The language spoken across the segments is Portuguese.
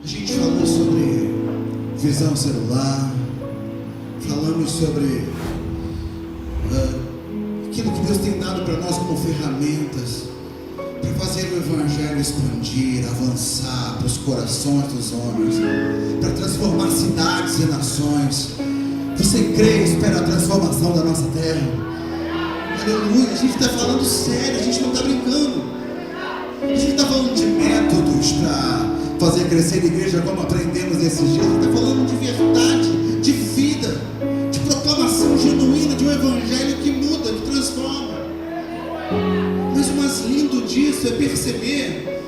A gente falou sobre visão celular, falamos sobre aquilo que Deus tem dado para nós como ferramentas para fazer o Evangelho expandir, avançar para os corações dos homens, para transformar cidades e nações. Você crê e espera a transformação da nossa terra? Aleluia! A gente está falando sério, a gente não está brincando. A gente não está falando de métodos para fazer crescer a igreja como aprendemos nesses dias. A gente está falando de verdade, de vida, de proclamação genuína de um Evangelho que muda, que transforma. Mas o mais lindo disso é perceber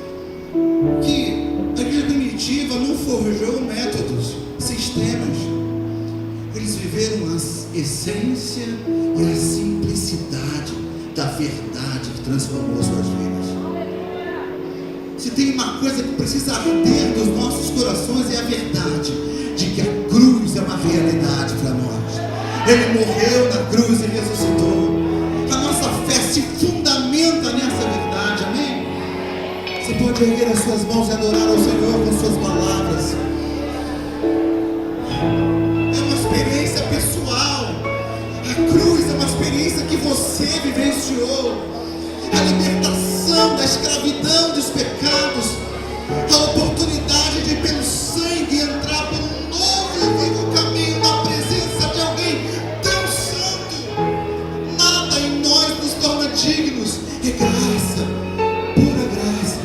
que a igreja primitiva não forjou métodos, sistemas. Eles viveram a essência e a simplicidade da verdade que transformou suas vidas. Se tem uma coisa que precisa arder dos nossos corações, é a verdade de que a cruz é uma realidade para nós. Ele morreu na cruz e ressuscitou. A nossa fé se fundamenta nessa verdade, amém? Você pode erguer as suas mãos e adorar ao Senhor com suas palavras. É uma experiência pessoal. A cruz é uma experiência que você vivenciou. A libertação da escravidão dos pecados, a oportunidade de pelo sangue entrar por um novo e vivo caminho na presença de alguém tão santo. Nada em nós nos torna dignos. É graça, pura graça,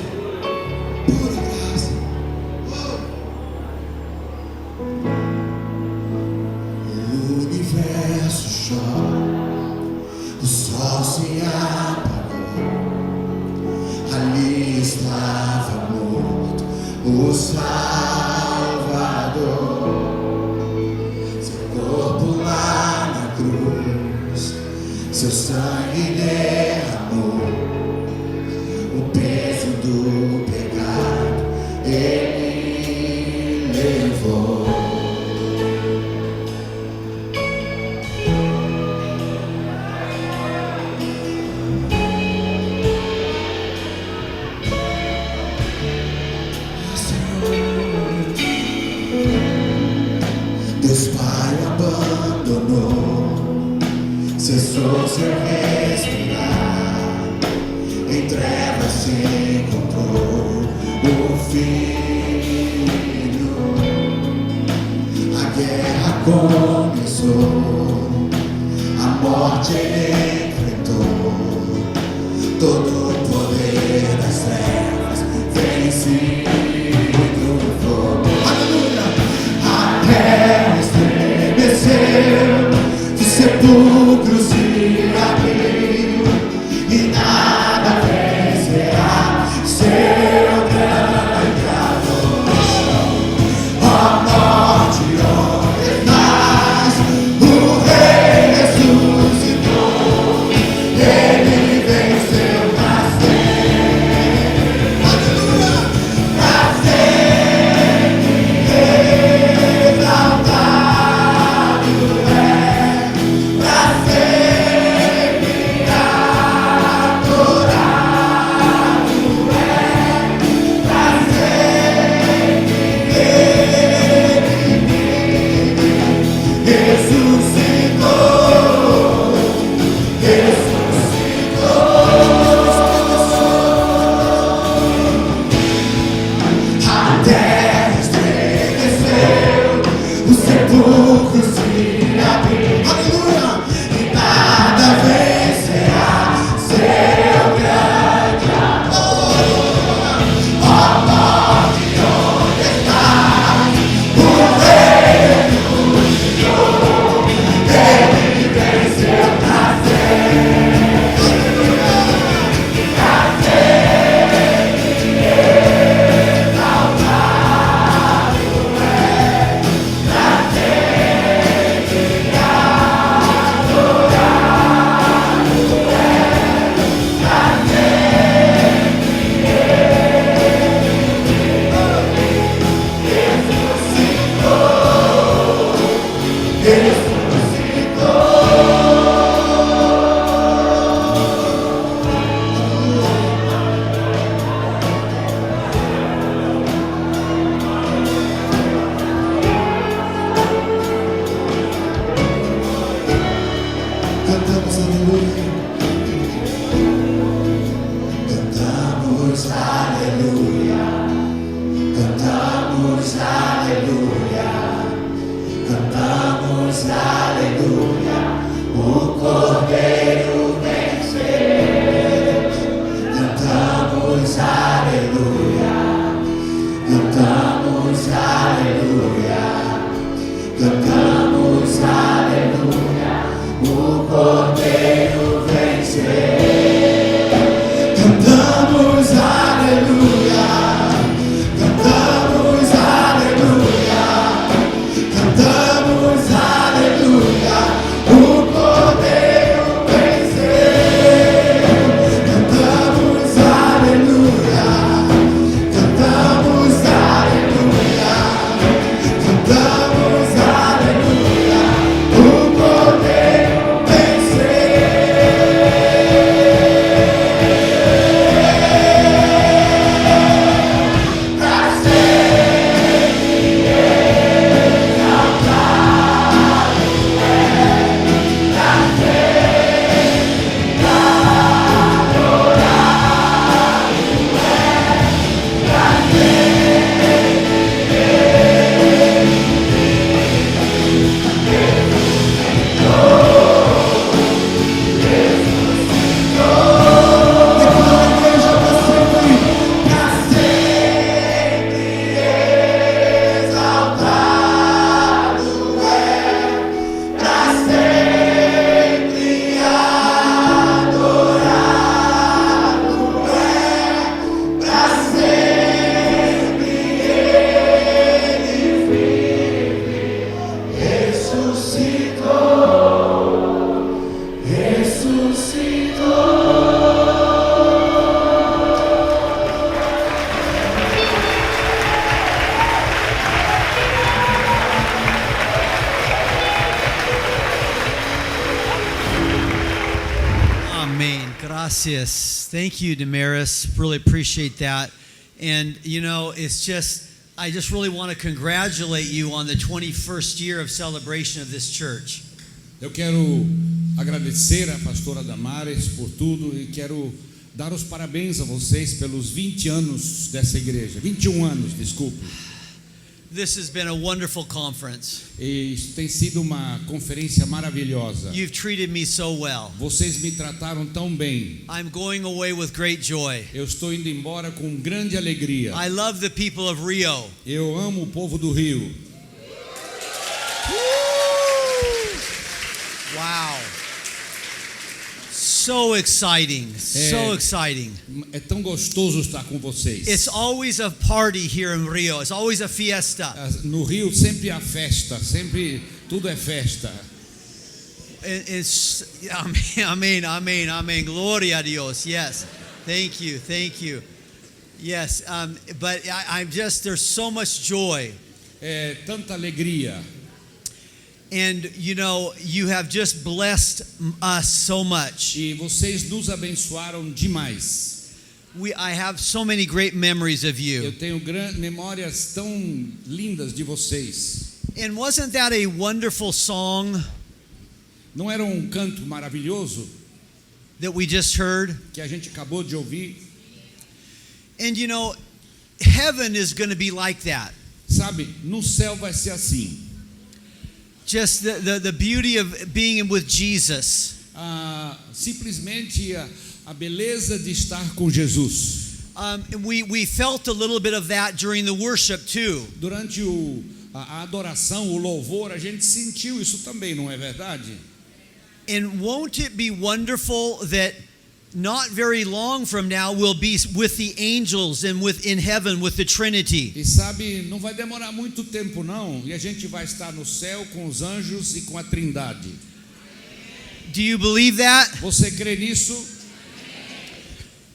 pura graça. O universo chora, o sol se apagou. Ali estava morto o Salvador. Seu corpo lá na cruz, seu sangue derramou. O peso do pecado ele levou. Deus Pai abandonou, cessou seu respirar, em trevas se encontrou o Filho. A guerra começou, a morte ele enfrentou, todo o poder das trevas vencido. Os sepulcros se abriu e nada vencerá seu grande amor. A morte, onde estás? O Rei ressuscitou, ele venceu pra sempre. Aleluia! Pra sempre exaltado. aleluia, o Cordeiro venceu. Cantamos aleluia, cantamos aleluia, cantamos aleluia, o Cordeiro venceu. Cantamos aleluia, cantamos aleluia, cantamos aleluia, o Cordeiro venceu. Cantamos aleluia, cantamos aleluia, cantamos aleluia, o Cordeiro venceu. Amen. Gracias. Thank you, Damaris. Really appreciate that. And, you know, I just really want to congratulate you on the 21st year of celebration of this church. Eu quero agradecer a pastora Damares por tudo e quero dar os parabéns a vocês pelos 20 anos dessa igreja. 21 anos, desculpe. This has been a wonderful conference. E isso tem sido uma conferência maravilhosa. You've treated me so well. Vocês me trataram tão bem. I'm going away with great joy. Eu estou indo embora com grande alegria. I love the people of Rio. Eu amo o povo do Rio. Wow. So exciting. So exciting. É tão gostoso estar com vocês. It's always a party here in Rio. It's always a fiesta. No Rio sempre há festa, sempre tudo é festa. It's Amen. Gloria a Dios. Yes. Thank you. Yes. But I'm just, there's so much joy. É tanta alegria. And you know, you have just blessed us so much. E vocês nos abençoaram demais. I have so many great memories of you. Eu tenho memórias tão lindas de vocês. And wasn't that a wonderful song Não era um canto maravilhoso that we just heard? que a gente acabou de ouvir? And you know, heaven is going to be like that. Sabe, no céu vai ser assim. Just the beauty of being with Jesus. Simplesmente a beleza de estar com Jesus. We felt a little bit of that during the worship too. Durante a adoração, o louvor, a gente sentiu isso também, não é verdade? And won't it be wonderful that not very long from now we'll be with the angels and in heaven with the Trinity. E sabe, não vai demorar muito tempo não, e a gente vai estar no céu com os anjos e com a Trindade. Do you believe that? Você crê nisso?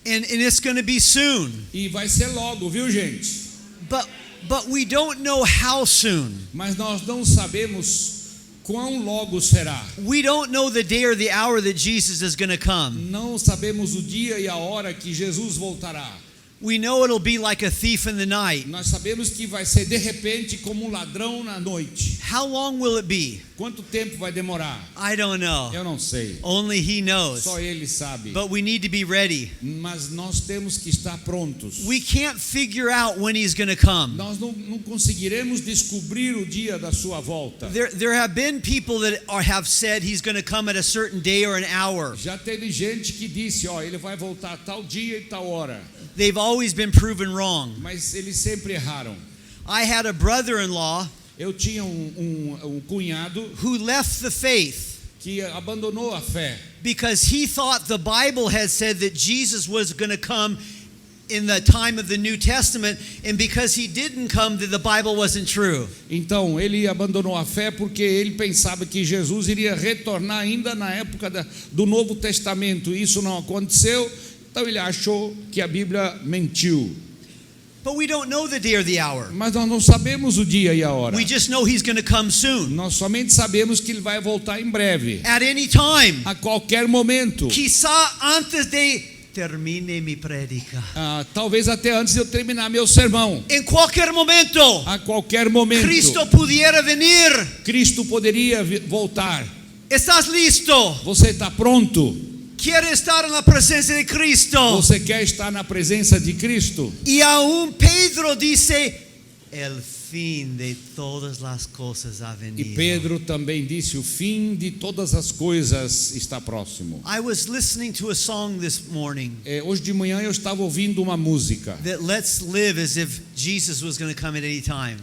And it's going to be soon. E vai ser logo, viu, gente? But we don't know how soon. Mas nós não sabemos quão logo será. We don't know the day or the hour that Jesus is going to come. Não sabemos o dia e a hora que Jesus voltará. We know it'll be like a thief in the night. Nós sabemos que vai ser de repente como um ladrão na noite. How long will it be? Quanto tempo vai demorar? I don't know. Eu não sei. Only He knows. Só Ele sabe. But we need to be ready. Mas nós temos que estar prontos. We can't figure out when He's going to come. Nós não conseguiremos descobrir o dia da sua volta. There have been people that have said He's going to come at a certain day or an hour. Já teve gente que disse, Ele vai voltar tal dia e tal hora. They've always been proven wrong. Mas eles sempre erraram. I had a brother-in-law Eu tinha um cunhado who left the faith que abandonou a fé. because he thought the Bible had said that Jesus was going to come in the time of the New Testament, and because he didn't come, that the Bible wasn't true. Então, ele abandonou a fé porque ele pensava que Jesus iria retornar ainda na época do Novo Testamento. Isso não aconteceu, então ele achou que a Bíblia mentiu. But we don't know the day or the hour. Mas nós não sabemos o dia e a hora. We just know He's going to come soon. Nós somente sabemos que ele vai voltar em breve. At any time. A qualquer momento. Quizá antes de termine mi predica. Talvez até antes de eu terminar meu sermão. En qualquer momento. A qualquer momento. Cristo pudiera venir. Cristo poderia voltar. ¿Estás listo? Você está pronto? Quiere estar en la presencia de Cristo. Você quer estar na presença de Cristo? Y aún Pedro dice, el fin de todas las cosas ha E venido. Pedro também disse, o fim de todas as coisas está próximo. I was listening to a song this morning Hoje de manhã eu estava ouvindo uma música that lets live as if Jesus was going to come at any time.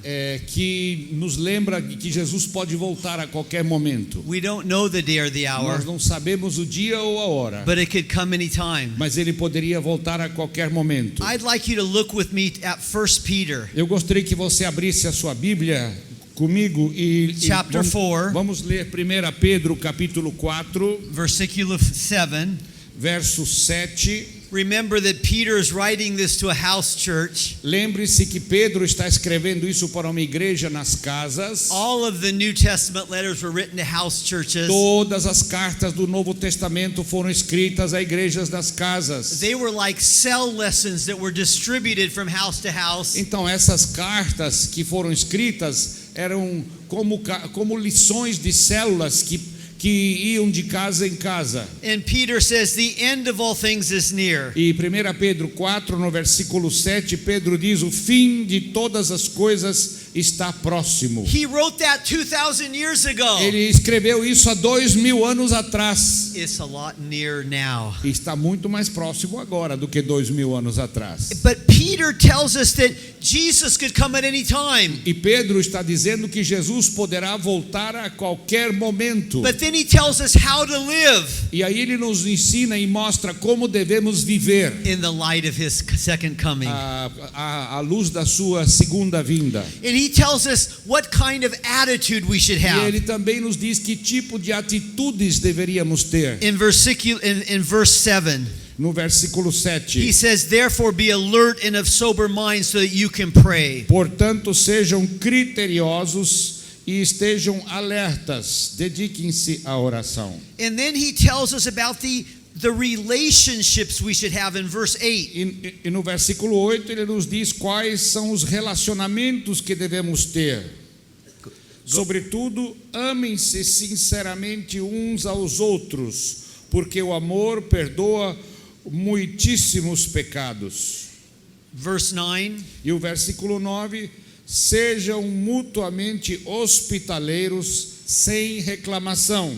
Que nos lembra que Jesus pode voltar a qualquer momento. We don't know the day or the hour, Nós não sabemos o dia ou a hora, but it could come any time. mas ele poderia voltar a qualquer momento. I'd like you to look with me at 1 Peter. Eu gostaria que você abrisse a sua Bíblia comigo e Chapter 4. Vamos ler 1 Pedro capítulo 4, Versículo 7. verso 7. Remember that Peter is writing this to a house church. Lembre-se que Pedro está escrevendo isso para uma igreja nas casas. All of the New Testament letters were written to house churches. Todas as cartas do Novo Testamento foram escritas a igrejas das casas. They were like cell lessons that were distributed from house to house. Então essas cartas que foram escritas eram como lições de células que iam de casa em casa. And Peter says the end of all things is near. E 1 Pedro 4, no versículo 7, Pedro diz, o fim de todas as coisas está próximo. He wrote that 2,000 years ago. Ele escreveu isso há 2000 anos atrás. It's a lot nearer now. E está muito mais próximo agora do que 2000 anos atrás. But Peter tells us that Jesus could come at any time. E Pedro está dizendo que Jesus poderá voltar a qualquer momento. But then he tells us how to live E aí ele nos ensina e mostra como devemos viver in the light of his second coming. à luz da sua segunda vinda. And he tells us what kind of attitude we should E have. ele também nos diz que tipo de atitudes deveríamos ter. In verse 7, No versículo he 7. says, therefore be alert and of sober mind so that you can pray. Portanto, sejam criteriosos e estejam alertas. Dediquem-se à oração. And then he tells us about the relationships we should have in verse 8. E no versículo 8 ele nos diz quais são os relacionamentos que devemos ter. Sobretudo, amem-se sinceramente uns aos outros, porque o amor perdoa muitíssimos pecados. Verse 9, E o versículo 9, sejam mutuamente hospitaleiros sem reclamação.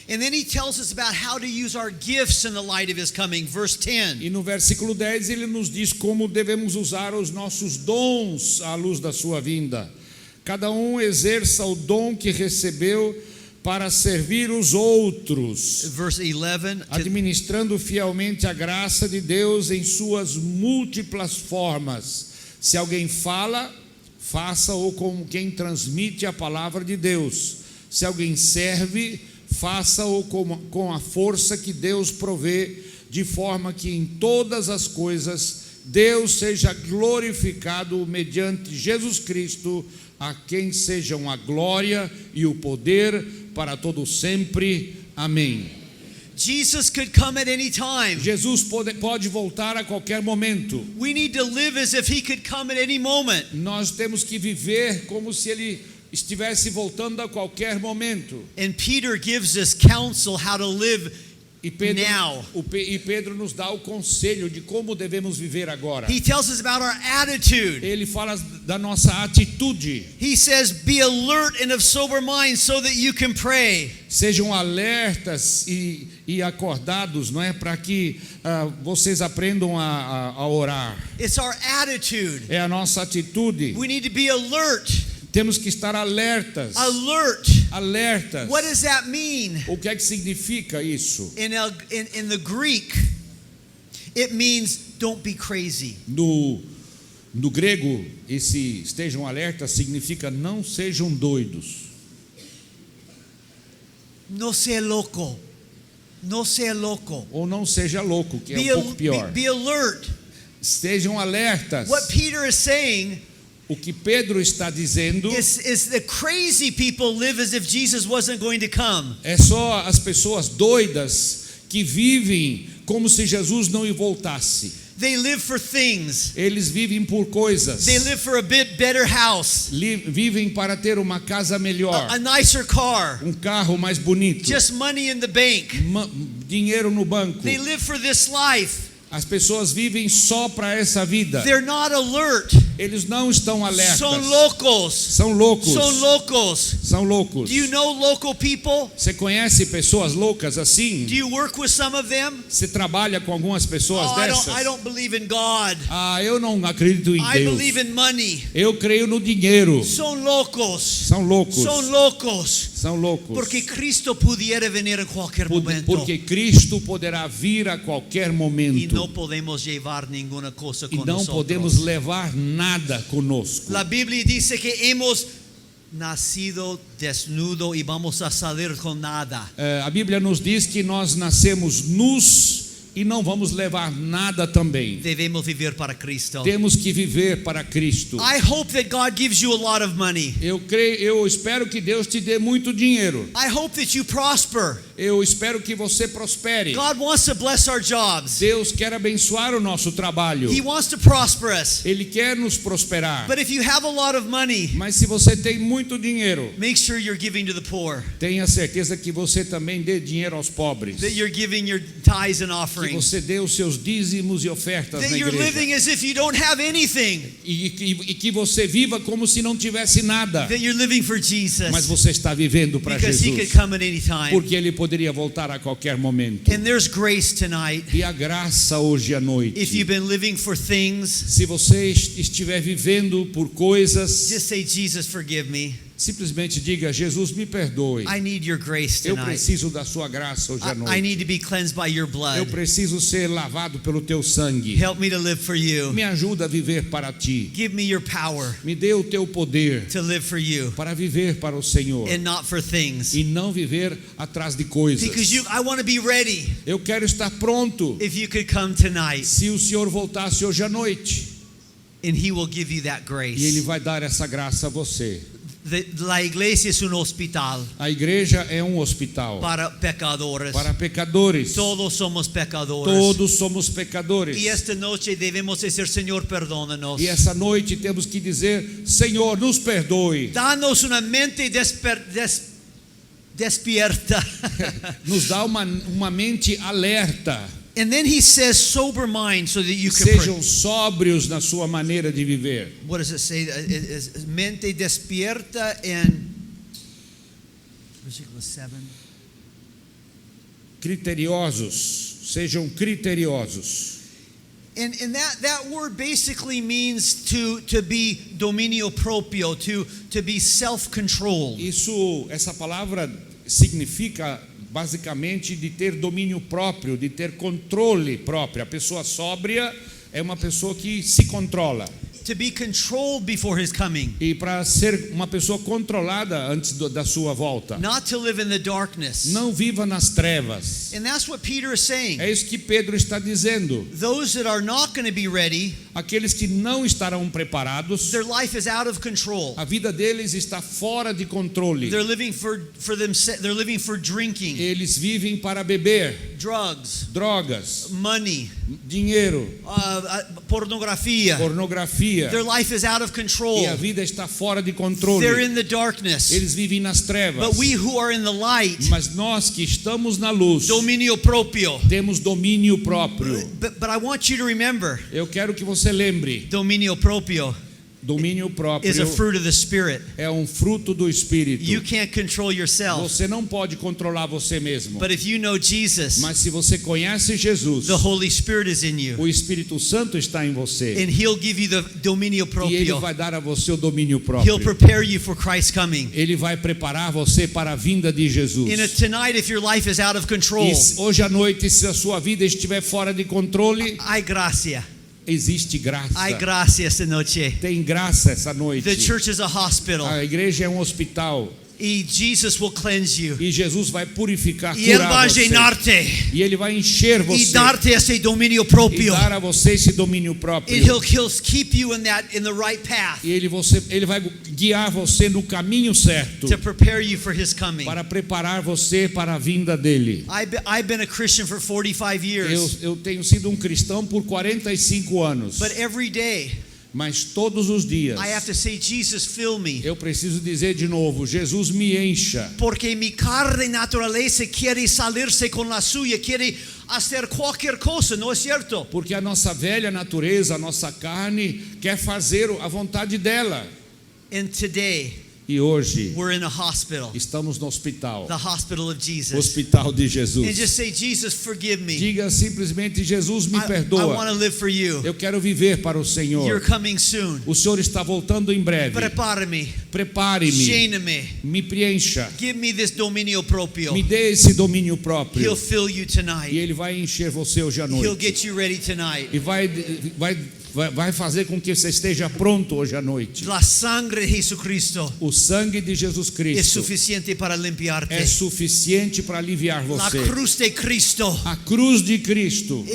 and then he tells us about how to use our gifts in the light of his coming. Verse 10, E no versículo 10 ele nos diz como devemos usar os nossos dons à luz da sua vinda. Cada um exerça o dom que recebeu para servir os outros, verse 11, administrando fielmente a graça de Deus em suas múltiplas formas. Se alguém fala, faça-o como quem transmite a palavra de Deus. Se alguém serve, faça-o com a força que Deus provê, de forma que em todas as coisas Deus seja glorificado mediante Jesus Cristo, a quem sejam a glória e o poder para todo sempre. Amém. Jesus could come at any time. Jesus pode voltar a qualquer momento. We need to live as if he could come at any moment. Nós temos que viver como se ele estivesse voltando a qualquer momento. And Peter gives us counsel how to live E Pedro, now. e Pedro nos dá o conselho de como devemos viver agora. He tells us about our attitude. Ele fala da nossa atitude. He says, be alert and of sober mind so that you can pray. Sejam alertas e acordados, não é? Para que vocês aprendam a orar. It's our attitude. É a nossa atitude. We need to be alert. Temos que estar alertas. Alert. Alertas. What does that mean? O que é que significa isso? In the Greek, it means don't be crazy. No grego, esse estejam alertas significa não sejam doidos. No sea loco. No sea loco. Ou não seja louco, que é Be, um pouco pior. be alert. Estejam alertas. What Peter is saying O que Pedro está dizendo is the crazy people live as if Jesus wasn't going to come. é só as pessoas doidas que vivem como se Jesus não voltasse. They live for things. Eles vivem por coisas. They live for a bit better house, Vivem para ter uma casa melhor, a nicer car, um carro mais bonito, just money in the bank. dinheiro no banco. They live for this life. As pessoas vivem só para essa vida. They're not alert. Eles não estão alertas. São loucos. São loucos. São loucos. São loucos. Do you know local people? Você conhece pessoas loucas assim? Do you work with some of them? Você trabalha com algumas pessoas Oh, dessas? I don't believe in God. Eu não acredito em I Deus. believe in money. Eu creio no dinheiro. São loucos. São loucos. São loucos. São loucos. Porque Cristo pudiera venir a qualquer momento. Porque Cristo poderá vir a qualquer momento. E não podemos levar nenhuma coisa E com não nós. podemos levar nada conosco. A Bíblia diz que hemos nacido desnudo e vamos a salir com nada. A Bíblia nos diz que nós nascemos nus e não vamos levar nada também. Devemos viver para Cristo. Temos que viver para Cristo. I hope that God gives you a lot of money. Eu espero que Deus te dê muito dinheiro. I hope that you prosper. Eu espero que você prospere. God wants to bless our jobs. Deus quer abençoar o nosso trabalho. He wants to prosper us. Ele quer nos prosperar. But if you have a lot of money, Mas se você tem muito dinheiro, make sure you're giving to the poor. tenha certeza que você também dê dinheiro aos pobres. That you're giving your tithes and Que offerings. você dê os seus dízimos e ofertas That na you're igreja. living as if you don't have anything. E que você viva como se não tivesse nada. That you're living for Mas Jesus. você está vivendo para Because He could Jesus. come at any time. Porque Ele poderia voltar a qualquer momento. And there's grace tonight. E a graça hoje à noite. If you've been living for things, Se você estiver vivendo por coisas, just say, Jesus, forgive me. simplesmente diga: Jesus, me perdoe. I need your grace Eu tonight. preciso da sua graça hoje à I noite. need to be cleansed by your Eu blood. preciso ser lavado pelo teu sangue. Help me to live for you. Me ajuda a viver para ti. Give me your power Me dê o teu poder to live for you para viver para o Senhor and not for things. e não viver atrás de coisas. Because I want to be ready Eu quero estar pronto if you could come tonight. se o Senhor voltasse hoje à noite. And He will give you that E Ele grace. vai dar essa graça a você. La iglesia es un hospital A igreja é um hospital para pecadores. para pecadores. Todos somos pecadores. Todos somos pecadores. Y esta noche debemos decir, Señor, perdónanos. E essa noite temos que dizer: Senhor, nos perdoe. Danos una mente despierta. Nos dá uma mente alerta. And then He says, sober mind so that you can pray. Sejam sóbrios na sua maneira de viver. What does it say? Is mente despierta in versículo 7. Criteriosos. Sejam criteriosos. And that word basically means to be dominio proprio, to be self-controlled. Essa palavra significa basicamente de ter domínio próprio, de ter controle próprio. A pessoa sóbria é uma pessoa que se controla. To be controlled before His coming. E para ser uma pessoa controlada antes da sua volta. Not to live in the darkness. Não viva nas trevas. And that's what Peter is saying. É isso que Pedro está dizendo. Those that are not going to be ready Aqueles que não estarão preparados, their life is out of control. a vida deles está fora de controle. They're living they're living for drinking, Eles vivem para beber, drugs, drogas, money, dinheiro, pornografia. pornografia. Their life is out of control. E a vida está fora de controle. They're in the darkness. Eles vivem nas trevas. But we who are in the light, Mas nós que estamos na luz, dominio proprio. temos domínio próprio. But I want you to remember, Eu quero que você lembre, dominio proprio domínio próprio is a fruit of the Spirit. é um fruto do Espírito. You can't control yourself. Você não pode controlar você mesmo. But if you know Jesus, Mas se você conhece Jesus, the Holy Spirit is in you. o Espírito Santo está em você. And He'll give you the dominio E Ele proprio. vai dar a você o domínio He'll próprio. prepare you for Christ's coming. Ele vai preparar você para a vinda de Jesus. Tonight, if your life is out of control, E hoje à noite, se a sua vida estiver fora de controle, hay gracia. existe graça. Hay gracia esta noche. Tem graça essa noite. The church is a hospital. A igreja é um hospital. E Jesus will cleanse you. E Jesus vai purificar, E Ele curar vai você. llenarte. E Ele vai encher E você. dar-te esse domínio E proprio. dar a você esse domínio próprio. And he'll keep you in the right path E Ele vai guiar você no caminho certo. to prepare you for His coming. Para preparar você para a vinda dele. I've been a Christian for 45 years. Eu tenho sido um cristão por 45 anos. But every day Mas todos os dias I have to say, Jesus, fill me. eu preciso dizer de novo, Jesus me encha. Porque mi carne naturaleza quiere salirse con la suya, quiere hacer cualquier cosa, ¿no es cierto? Porque a nossa velha natureza, a nossa carne, quer fazer a vontade dela. And today, E hoje we're in a hospital, estamos no hospital. the hospital of Jesus. Hospital de And Jesus. just say, Jesus, forgive me. Diga simplesmente, Jesus me I want perdoa. to live for you. Eu quero viver para o You're Senhor. coming soon. O Senhor está voltando em breve. Prepara-me. Prepare-me, Llena-me. me preencha, Give me this dominio proprio. me dê esse domínio próprio. He'll fill you E tonight. Ele vai encher você hoje à He'll noite. get you ready tonight. E vai fazer com que você esteja pronto hoje à noite. La sangre de Jesucristo O sangue de Jesus es Cristo suficiente para limpiarte. é suficiente para aliviar La você. cruz de Cristo A cruz de Cristo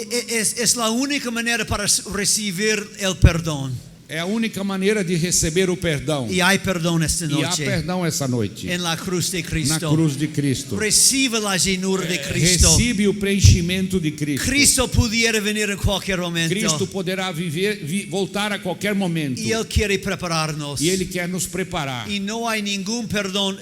es la única manera para recibir el perdón. é a única maneira de receber o perdão. Y hay perdón esta E há noche perdão essa noite. en la cruz de Na Cristo. cruz de Cristo. Recibe la llenura de Cristo. Recebe o preenchimento de Cristo. Cristo pudiera venir en cualquier momento. Cristo poderá voltar a qualquer momento. Y Él quiere prepararnos. E Ele quer nos preparar. Y no hay ningún perdón,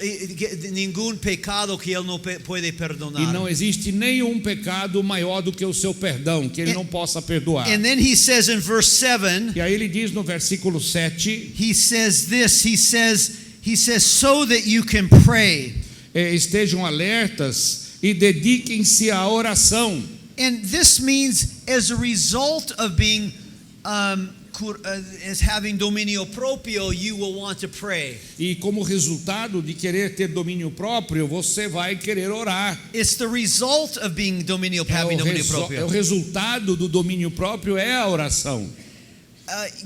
ningún pecado que Él no puede E perdonar. não existe nenhum pecado maior do que o seu perdão, que Ele não possa perdoar. And then He says in verse 7, E aí Ele diz no versículo 7, He says this, He says, so that you can pray. estejam alertas e dediquem-se à oração. And this means as a result of being, as having dominio proprio, you will want to pray. E como resultado de querer ter domínio próprio, você vai querer orar. It's the result of being having dominio O proprio. resultado do domínio próprio é a oração.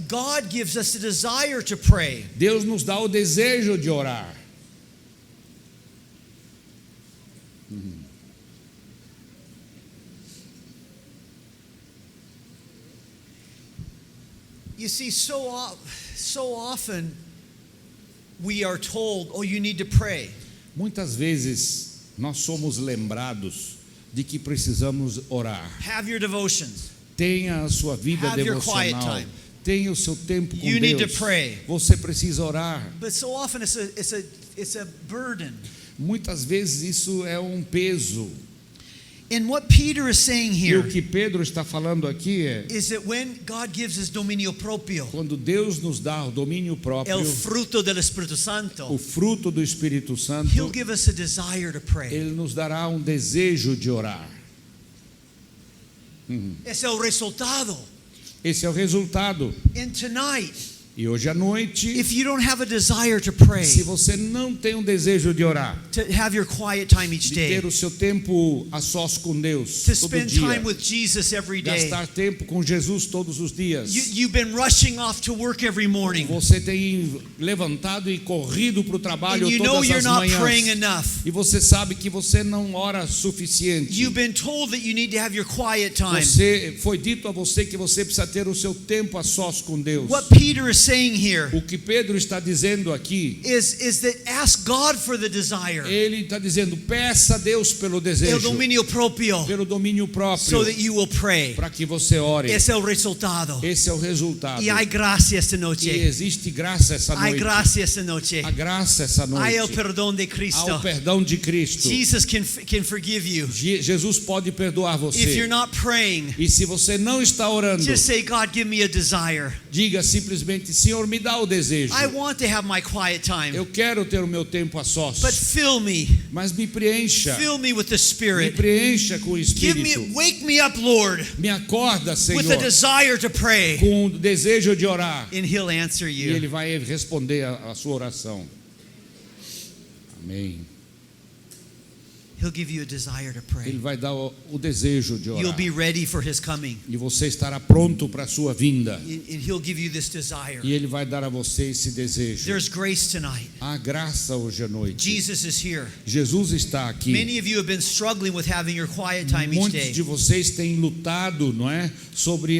God gives us the desire to pray. Deus nos dá o desejo de orar. You see, so often we are told, oh, you need to pray. Muitas vezes nós somos lembrados de que precisamos orar. Have your devotions. Tenha a sua vida Have your quiet devocional. time. Tenha o seu tempo com You need to Deus. pray. Você precisa orar. But so often it's a burden. Muitas vezes isso é um peso. And what Peter is saying E here o que Pedro está falando aqui é: is that when God gives us dominio proprio, quando Deus nos dá o domínio próprio, el fruto del Espíritu Santo, o fruto do Espírito Santo, He'll give us a desire to pray. Ele nos dará um desejo de orar. Es el resultado. Esse é o resultado. And tonight, E hoje à noite, if you don't have a desire to pray, se você não tem um desejo de orar, to have your quiet time each de day, ter o seu tempo a sós com Deus, to todo spend dia, time with Jesus every day. gastar tempo com Jesus todos os dias. You've been rushing off to work every morning, Você tem levantado e corrido para o trabalho and you know todas you're as not praying manhãs. enough. E você sabe que você não ora suficiente. You've been told that you need to have your quiet time. Foi dito a você que você precisa ter o seu tempo a sós com Deus. What Peter is saying here O que Pedro está dizendo aqui, is that ask God for the desire, ele está dizendo, peça a Deus pelo el desejo, dominio propio, pelo domínio so próprio, that you will pray. para que você ore. Es el resultado. Esse é o resultado. Y hay gracia esta E noche. existe graça essa Hay noite. gracia esta noche. A graça essa Hay el noite. perdón de Há Cristo. o perdão de Cristo. Jesus can forgive you. Jesus pode perdoar If you're você. not praying, E se você não está orando, just say, God, give me a desire. diga simplesmente, Senhor, me dá o desejo. I want to have my quiet time, Eu quero ter o meu tempo a sós. but fill me. Mas me preencha. Fill me with the Me Spirit. preencha com o Espírito. Wake me up, Lord, Me acorda, with a Senhor, desire to pray, com o desejo de orar. and He'll answer E you. Ele vai responder a sua oração. Amém. He'll give you a desire to Ele pray. vai dar o desejo de You'll orar. be ready for His coming, E você estará pronto para a sua vinda. and He'll give you this desire. E Ele vai dar a você esse desejo. There's grace tonight. Há graça hoje à noite. Jesus is here. Jesus está aqui. Many of you have been struggling with having your quiet time each Muitos day. de vocês têm lutado, não é, sobre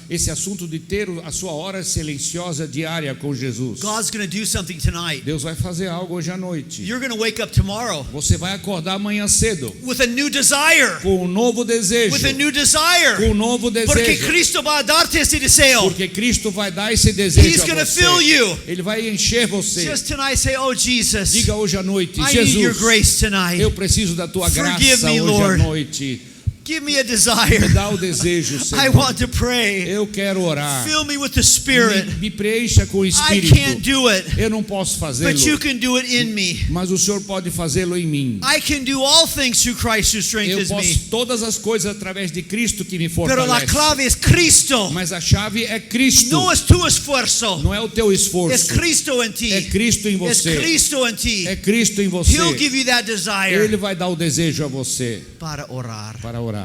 esse assunto de ter a sua hora silenciosa diária com Jesus. God's going to do something tonight. Deus vai fazer algo hoje à noite. You're going to wake up tomorrow Você vai acordar amanhã cedo with a new desire. com um novo desejo. With a new desire. Com um novo Porque desejo. Cristo vai dar-te esse desejo. Porque Cristo vai dar esse desejo He's a gonna você. fill you. Ele vai encher você. Just tonight say, oh Jesus, Diga hoje à noite, I need your Jesus, grace tonight. eu preciso da tua Forgive graça me, hoje Lord. à noite. Give me a Me desire. dá o desejo, Senhor. I want to pray. Eu quero orar. Fill me with the Spirit. Me preencha com o I Espírito. can't do it, Eu não posso fazê-lo, but you can do it in me. mas o Senhor pode fazê-lo em mim. I can do all things through Christ who Eu strengthens me. posso todas as coisas através de Cristo que me Pero la fortalece. clave es Cristo. Mas a chave é Cristo. No es tu esfuerzo. Não é o teu Es esforço. Cristo en ti. É Cristo em Es você. Cristo en ti. É Cristo em você. He'll give you that desire Ele vai dar o desejo a você para orar. para orar.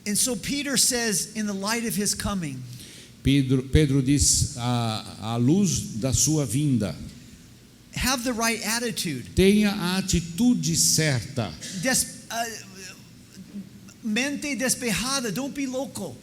And so Peter says, in the light of his coming, Pedro diz, à luz da sua vinda, have the right attitude. tenha a atitude certa. Mente despejada, don't be local.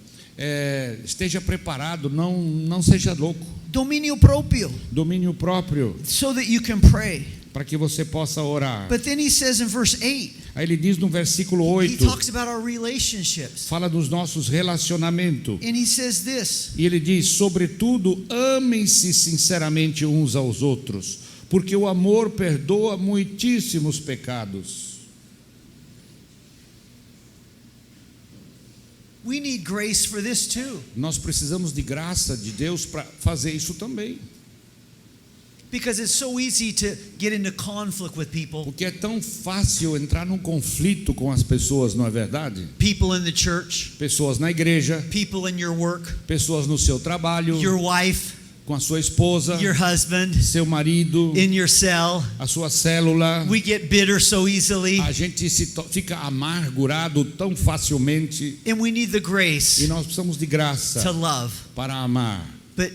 Esteja preparado, não seja louco. Domínio próprio, Domínio próprio, so that you can pray. para que você possa orar. But then he says in verse 8, Aí ele diz no versículo he 8, talks about our relationships. fala dos nossos relacionamentos. And he says this, E ele diz, sobretudo, amem-se sinceramente uns aos outros, porque o amor perdoa muitíssimos pecados. we need grace for this too. Nós precisamos de graça de Deus para fazer isso também. Because it's so easy to get into conflict with people. Porque é tão fácil entrar num conflito com as pessoas, não é verdade? People in the church, Pessoas na igreja, people in your work, pessoas no seu trabalho, your wife, com a sua esposa, your husband, seu marido, in your cell. a sua célula. We get bitter so easily, A gente fica amargurado tão facilmente and we need the e grace nós precisamos de graça to love. para amar. But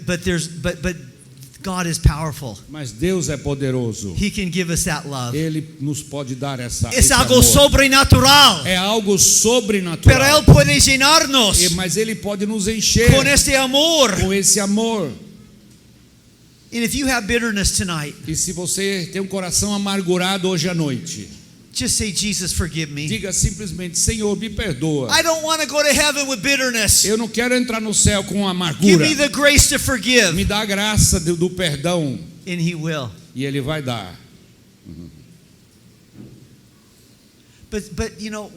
God is powerful. Mas Deus é poderoso. He can give us that love. Ele nos pode dar Es esse algo amor. sobrenatural. É algo Pero sobrenatural. Él puede llenarnos Mas Ele pode nos encher con este amor. com esse amor. And if you have bitterness tonight, E se você tem um coração amargurado hoje à noite, just say, Jesus, forgive me. diga simplesmente, Senhor, me perdoa. I don't want to go to heaven with bitterness. Eu não quero entrar no céu com Give amargura. me the grace to forgive. Me dá a graça do perdão. And He will. E Ele vai dar. But you know,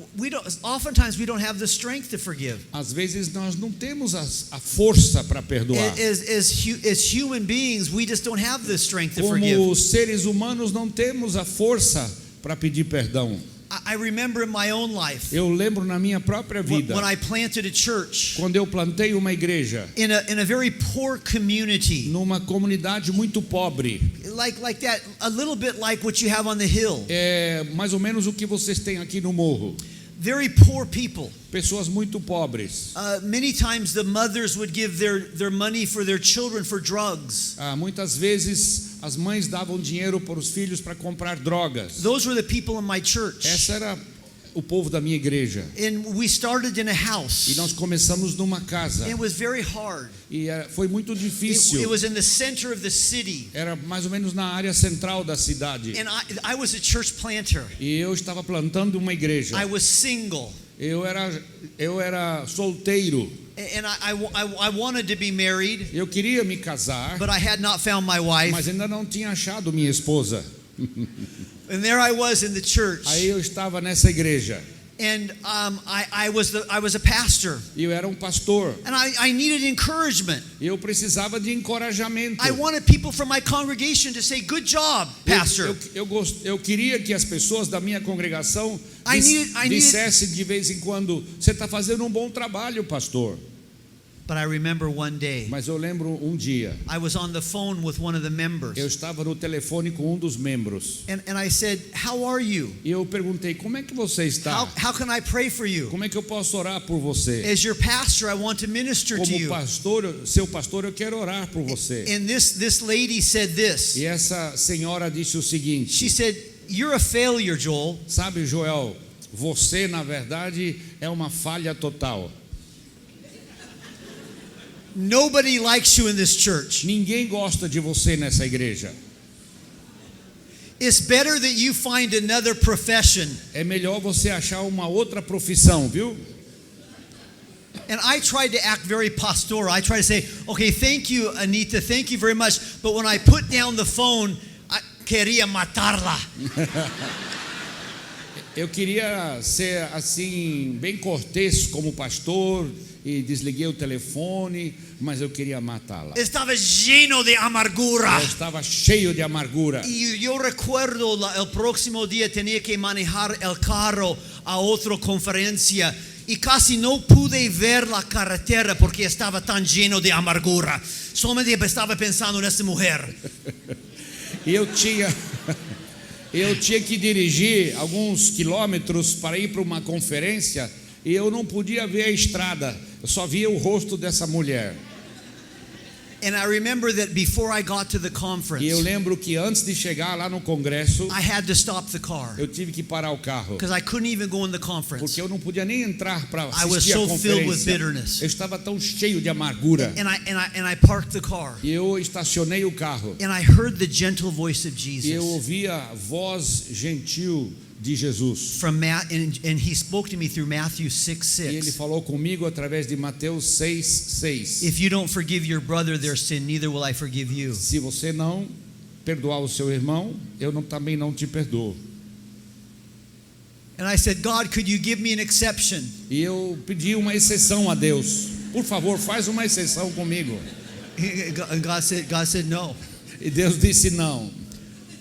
oftentimes we don't have the strength to forgive. Às vezes nós não temos a força para perdoar. As human beings, we just don't have the strength to forgive. Como seres humanos não temos a força para pedir perdão. I remember in my own life Eu lembro na minha própria vida, when I planted a church quando eu plantei uma igreja in a very poor community, numa comunidade muito pobre. like that, a little bit like what you have on the hill. É mais ou menos o que vocês têm aqui no morro. Very poor people. Pessoas muito pobres. Many times the mothers would give their money for their children for drugs. Muitas vezes as mães davam dinheiro para os filhos para comprar drogas. Those were the people in my church. Essa era o povo da minha igreja. And we started in a house. E nós começamos numa casa. It was very hard. E foi muito difícil. It was in the center of the city. Era mais ou menos na área central da cidade. And I was a church planter. E eu estava plantando uma igreja. I was single. Eu era solteiro. And I wanted to be married. Eu queria me casar. But I had not found my wife. Mas ainda não tinha achado minha esposa. And there I was in the church. Aí eu estava nessa igreja. And I was a pastor. Eu era um pastor. And I needed encouragement. Eu precisava de encorajamento. I wanted people from my congregation to say, "Good job, pastor." Eu queria que as pessoas da minha congregação dissessem de vez em quando: "Você está fazendo um bom trabalho, pastor." But I remember one day. Mas eu lembro um dia. I was on the phone with one of the members. Eu estava no telefone com um dos membros. And I said, "How are you?" E eu perguntei: "Como é que você está? How can I pray for you?" Como é que eu posso orar por você? As your pastor, I want to minister to you. Como seu pastor, eu quero orar por você. And this lady said this. E essa senhora disse o seguinte. She said, "You're a failure, Joel." Sabe, Joel, você na verdade é uma falha total. Nobody likes you in this church. Ninguém gosta de você nessa igreja. It's better that you find another profession. É melhor você achar uma outra profissão, viu? And I tried to act very pastoral. I tried to say, "Okay, thank you, Anita. Thank you very much." But when I put down the phone, I queria matarla. Eu queria ser assim bem cortês como pastor e desliguei o telefone, mas eu queria matá-la. Estava lleno de amargura. Eu estava cheio de amargura. Y yo recuerdo el próximo día tenía que manejar el carro a otra conferencia y casi no pude ver la carretera porque estaba tan lleno de amargura. Solamente estaba pensando en esta mujer. E eu tinha que dirigir alguns quilômetros para ir para uma conferência e eu não podia ver a estrada, eu só via o rosto dessa mulher. And I remember that before I got to the conference, E eu lembro que antes de chegar lá no congresso, I had to stop the car eu tive que parar o carro, because I couldn't even go in the conference. porque eu não podia nem entrar para I was assistir a so filled with conferência. bitterness. Eu estava tão cheio de amargura. And I parked the car. E eu estacionei o carro. And I heard the gentle voice of E eu Jesus. ouvi a voz gentil de Jesus. And he spoke to me through Matthew E ele 6:6. falou comigo através de Mateus 6:6. If you don't forgive your brother their sin, neither will I forgive you. Se você não perdoar o seu irmão, eu também não te perdoo. And I said, "God, could you give me an exception?" E eu pedi uma exceção a Deus. Por favor, faz uma exceção comigo. And God said no. E Deus disse não.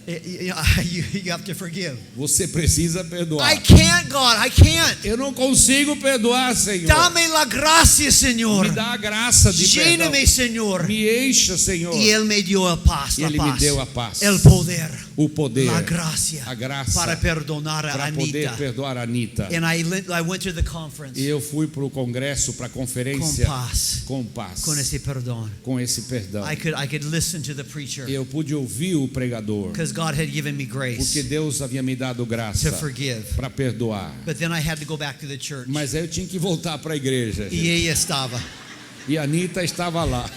You have to forgive. Você precisa perdoar. I can't, God. I can't. Eu não consigo perdoar, Senhor. Dame la gracia, Señor. Me dá a graça de perdão. Lléname, Señor. Me encha, Senhor. Y Él me dio a paz, E la Ele me paz, deu a paz, el poder, o poder, la gracia, a graça para perdonar a para poder Anita. perdoar a Anita. And I went to the conference E eu fui para o congresso, para a con conferência paz, com paz, con ese perdón. com esse perdão. I could listen to the preacher E eu pude ouvir o pregador, because God had given me porque grace Deus havia me dado graça to forgive. para perdoar. But then I had to go back to the church. Mas aí eu tinha que voltar para a igreja. Y ella estaba. E a Anita estava lá.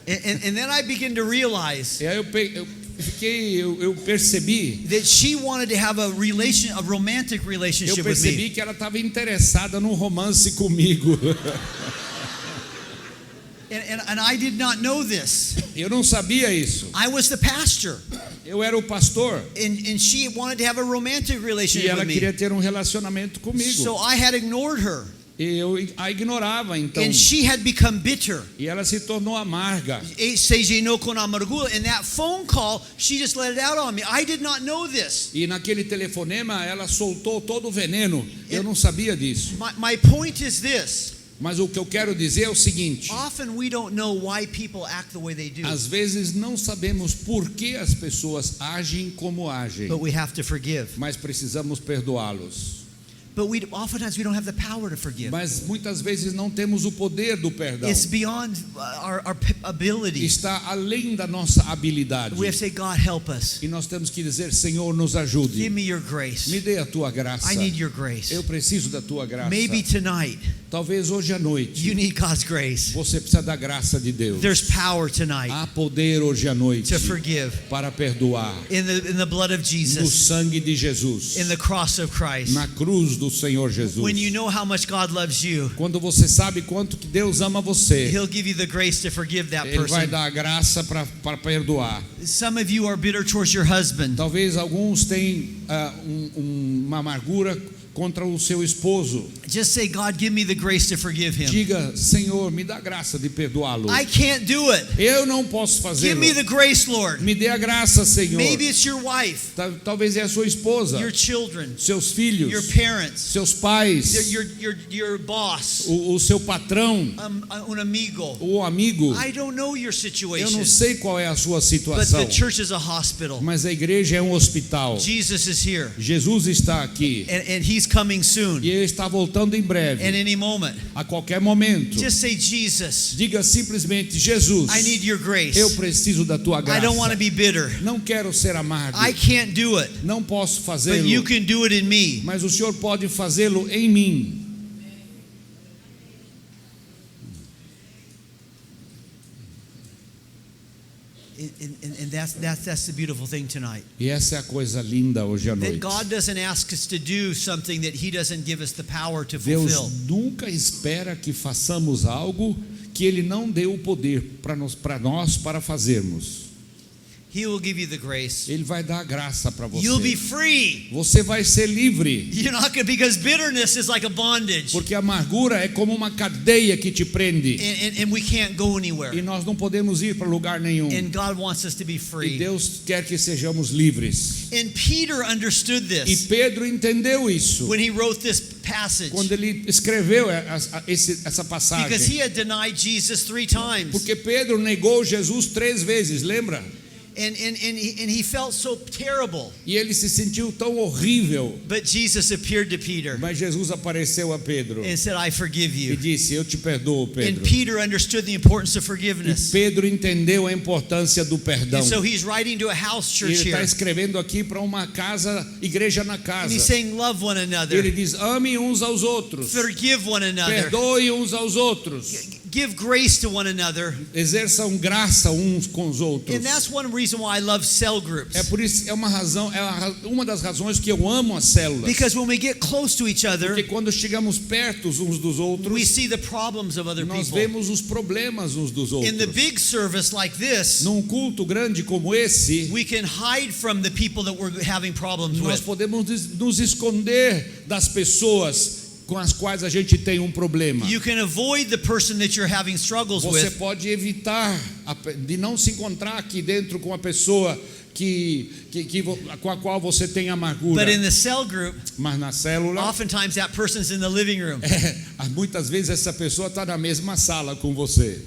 And then I began to realize E aí eu percebi that she wanted to have a romantic Eu relationship with percebi me. que ela estava interessada num romance comigo. And I did not know this. Eu não sabia isso. I was the pastor. Eu era o pastor. And she wanted to have a romantic E relationship ela with me. queria ter um relacionamento comigo. So I had ignored her. eu a ignorava então. And she had become bitter. E ela se tornou amarga. Se llenou con amargura. And that phone call, she just let it out on me. I did not know this. E naquele telefonema ela soltou todo o veneno. Eu não sabia disso. My point is this. Mas o que eu quero dizer é o seguinte: Often we don't know why people act the way they do. às vezes não sabemos por que as pessoas agem como agem, But we have to forgive. mas precisamos perdoá-los. But oftentimes we don't have the power to forgive. Mas muitas vezes não temos o poder do perdão. It's beyond our ability. Está além da nossa habilidade. We have to say, God, help us. E nós temos que dizer: Senhor, nos ajude. Give me your grace. Me dê a tua graça. I need your grace. Eu preciso da tua graça. Maybe tonight Talvez hoje à noite you need God's grace. você precisa da graça de Deus. There's power tonight Há poder hoje à noite to forgive. para perdoar. In the blood of No Jesus. sangue de Jesus. In the cross of Christ. Na cruz do Senhor Jesus. When you know how much God loves you, Quando você sabe quanto que Deus ama você, He'll give you the grace to forgive that Ele vai person. dar a graça para perdoar. Some of you are bitter towards your husband. Talvez alguns tenham uma amargura contra o seu esposo. Just say, God, give me the grace to forgive him. Diga: Senhor, me dá graça de perdoá-lo. I can't do it. Eu não posso Give fazê-lo. me the grace, Lord. Me dê a graça, Senhor. Maybe it's your wife, Talvez é a sua esposa, your children, seus filhos, your parents, seus pais, your boss, o seu patrão, un amigo. o amigo. I don't know your Eu situation, não sei qual é a sua but situação, the church is a hospital. mas a igreja é um hospital. Jesus is here, Jesus está aqui and He's coming soon, e Ele está voltando em breve, at any moment. a qualquer momento. Just say, Jesus, Diga simplesmente: Jesus, I need your grace. eu preciso da tua I graça. don't want to be bitter. Não quero ser amargo. I can't do it, Não posso but fazê-lo, you can do it in me. mas o Senhor pode fazê-lo em mim. And that's the beautiful thing tonight. E essa é a coisa linda hoje à That noite. God doesn't ask us to do something that He doesn't give us the power to Deus fulfill. nunca espera que façamos algo que Ele não deu o poder para nós para fazermos. He will give you the grace. Ele vai dar a graça para você. You'll be free. Você vai ser livre. You're not going because bitterness is like a bondage, Porque a amargura é como uma cadeia que te prende. and we can't go E anywhere. nós não podemos ir para lugar nenhum. And God wants us to be E free. Deus quer que sejamos livres. And Peter understood E this Pedro entendeu isso when he wrote this passage, quando ele escreveu essa passagem. because he had denied Jesus 3 times, Porque Pedro negou Jesus 3 vezes, lembra? and he felt so terrible. E ele se sentiu tão horrível. But Jesus appeared to Peter Mas Jesus apareceu a Pedro and said, I forgive e you. disse: eu te perdoo, And Pedro. Peter understood the importance of E forgiveness. Pedro entendeu a importância do perdão. And so he's writing to a house E church ele está here. escrevendo aqui para uma casa, igreja na And casa. he's saying, love one Ele another. diz: ame uns aos outros, Forgive one another. perdoe uns aos outros, Give grace to one another. exerçam graça uns com os outros. And that's one reason why I love cell groups. É por isso, é uma das razões que eu amo as células. Because when we get close to each other, Porque quando chegamos perto uns dos we outros, see the problems of other nós people. vemos os problemas uns dos In the outros. big service like this, Num culto grande como esse, we can hide from the people that we're having problems nós with. podemos nos esconder das pessoas com as quais a gente tem um problema. You can avoid the person that you're having struggles Você with. pode evitar de não se encontrar aqui dentro com a pessoa com a qual você tem amargura. But in the cell group, Mas na célula, oftentimes that person's in the living room. muitas vezes essa pessoa está na mesma sala com você.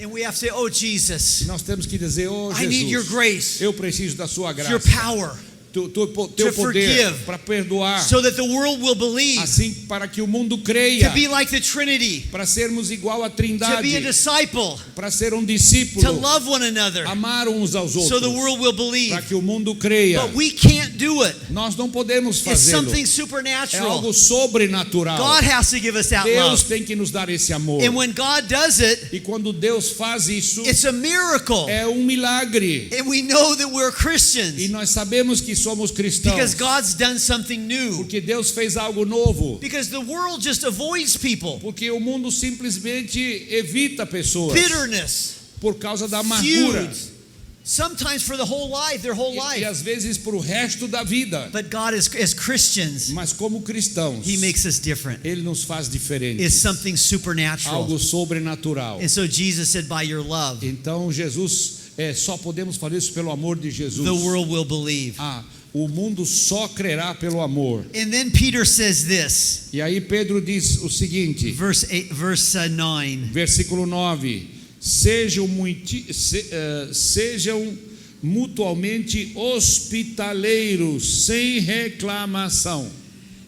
And we have to say, oh, Jesus, Nós temos que dizer: oh, I need your Jesus, grace, eu preciso da sua graça, your power, teu to poder forgive, para perdoar, so that the world will believe, assim para que o mundo to creia, be like the Trinity, para sermos igual à to be a Trindade, disciple, para ser um to discípulo, love one another, amar uns aos so outros, the world will believe. para que o mundo creia. But we can't do it. Nós não podemos It's fazê-lo. something É supernatural. algo sobrenatural. God has to give us that Deus love. tem que nos dar esse amor. And when God does it, E quando Deus faz isso, it's a miracle. é um milagre. And we know that we're E Christians nós sabemos que somos cristãos. because God's done something new. Porque Deus fez algo novo. Because the world just avoids people. Porque o mundo simplesmente evita pessoas Bitterness, por causa da amargura, feuds, Sometimes for the whole life, their whole E life. às vezes para o resto da vida. But God, as Christians, Mas como cristãos, He makes us different. Ele nos faz diferentes. It's something supernatural. Algo sobrenatural. And so Jesus said, by your love, Então Jesus, só podemos fazer isso pelo amor de Jesus. the world will believe. O mundo só crerá pelo amor. And then Peter says this, E aí Pedro diz o seguinte, verse 9. versículo 9: sejam mutualmente hospitaleiros, sem reclamação.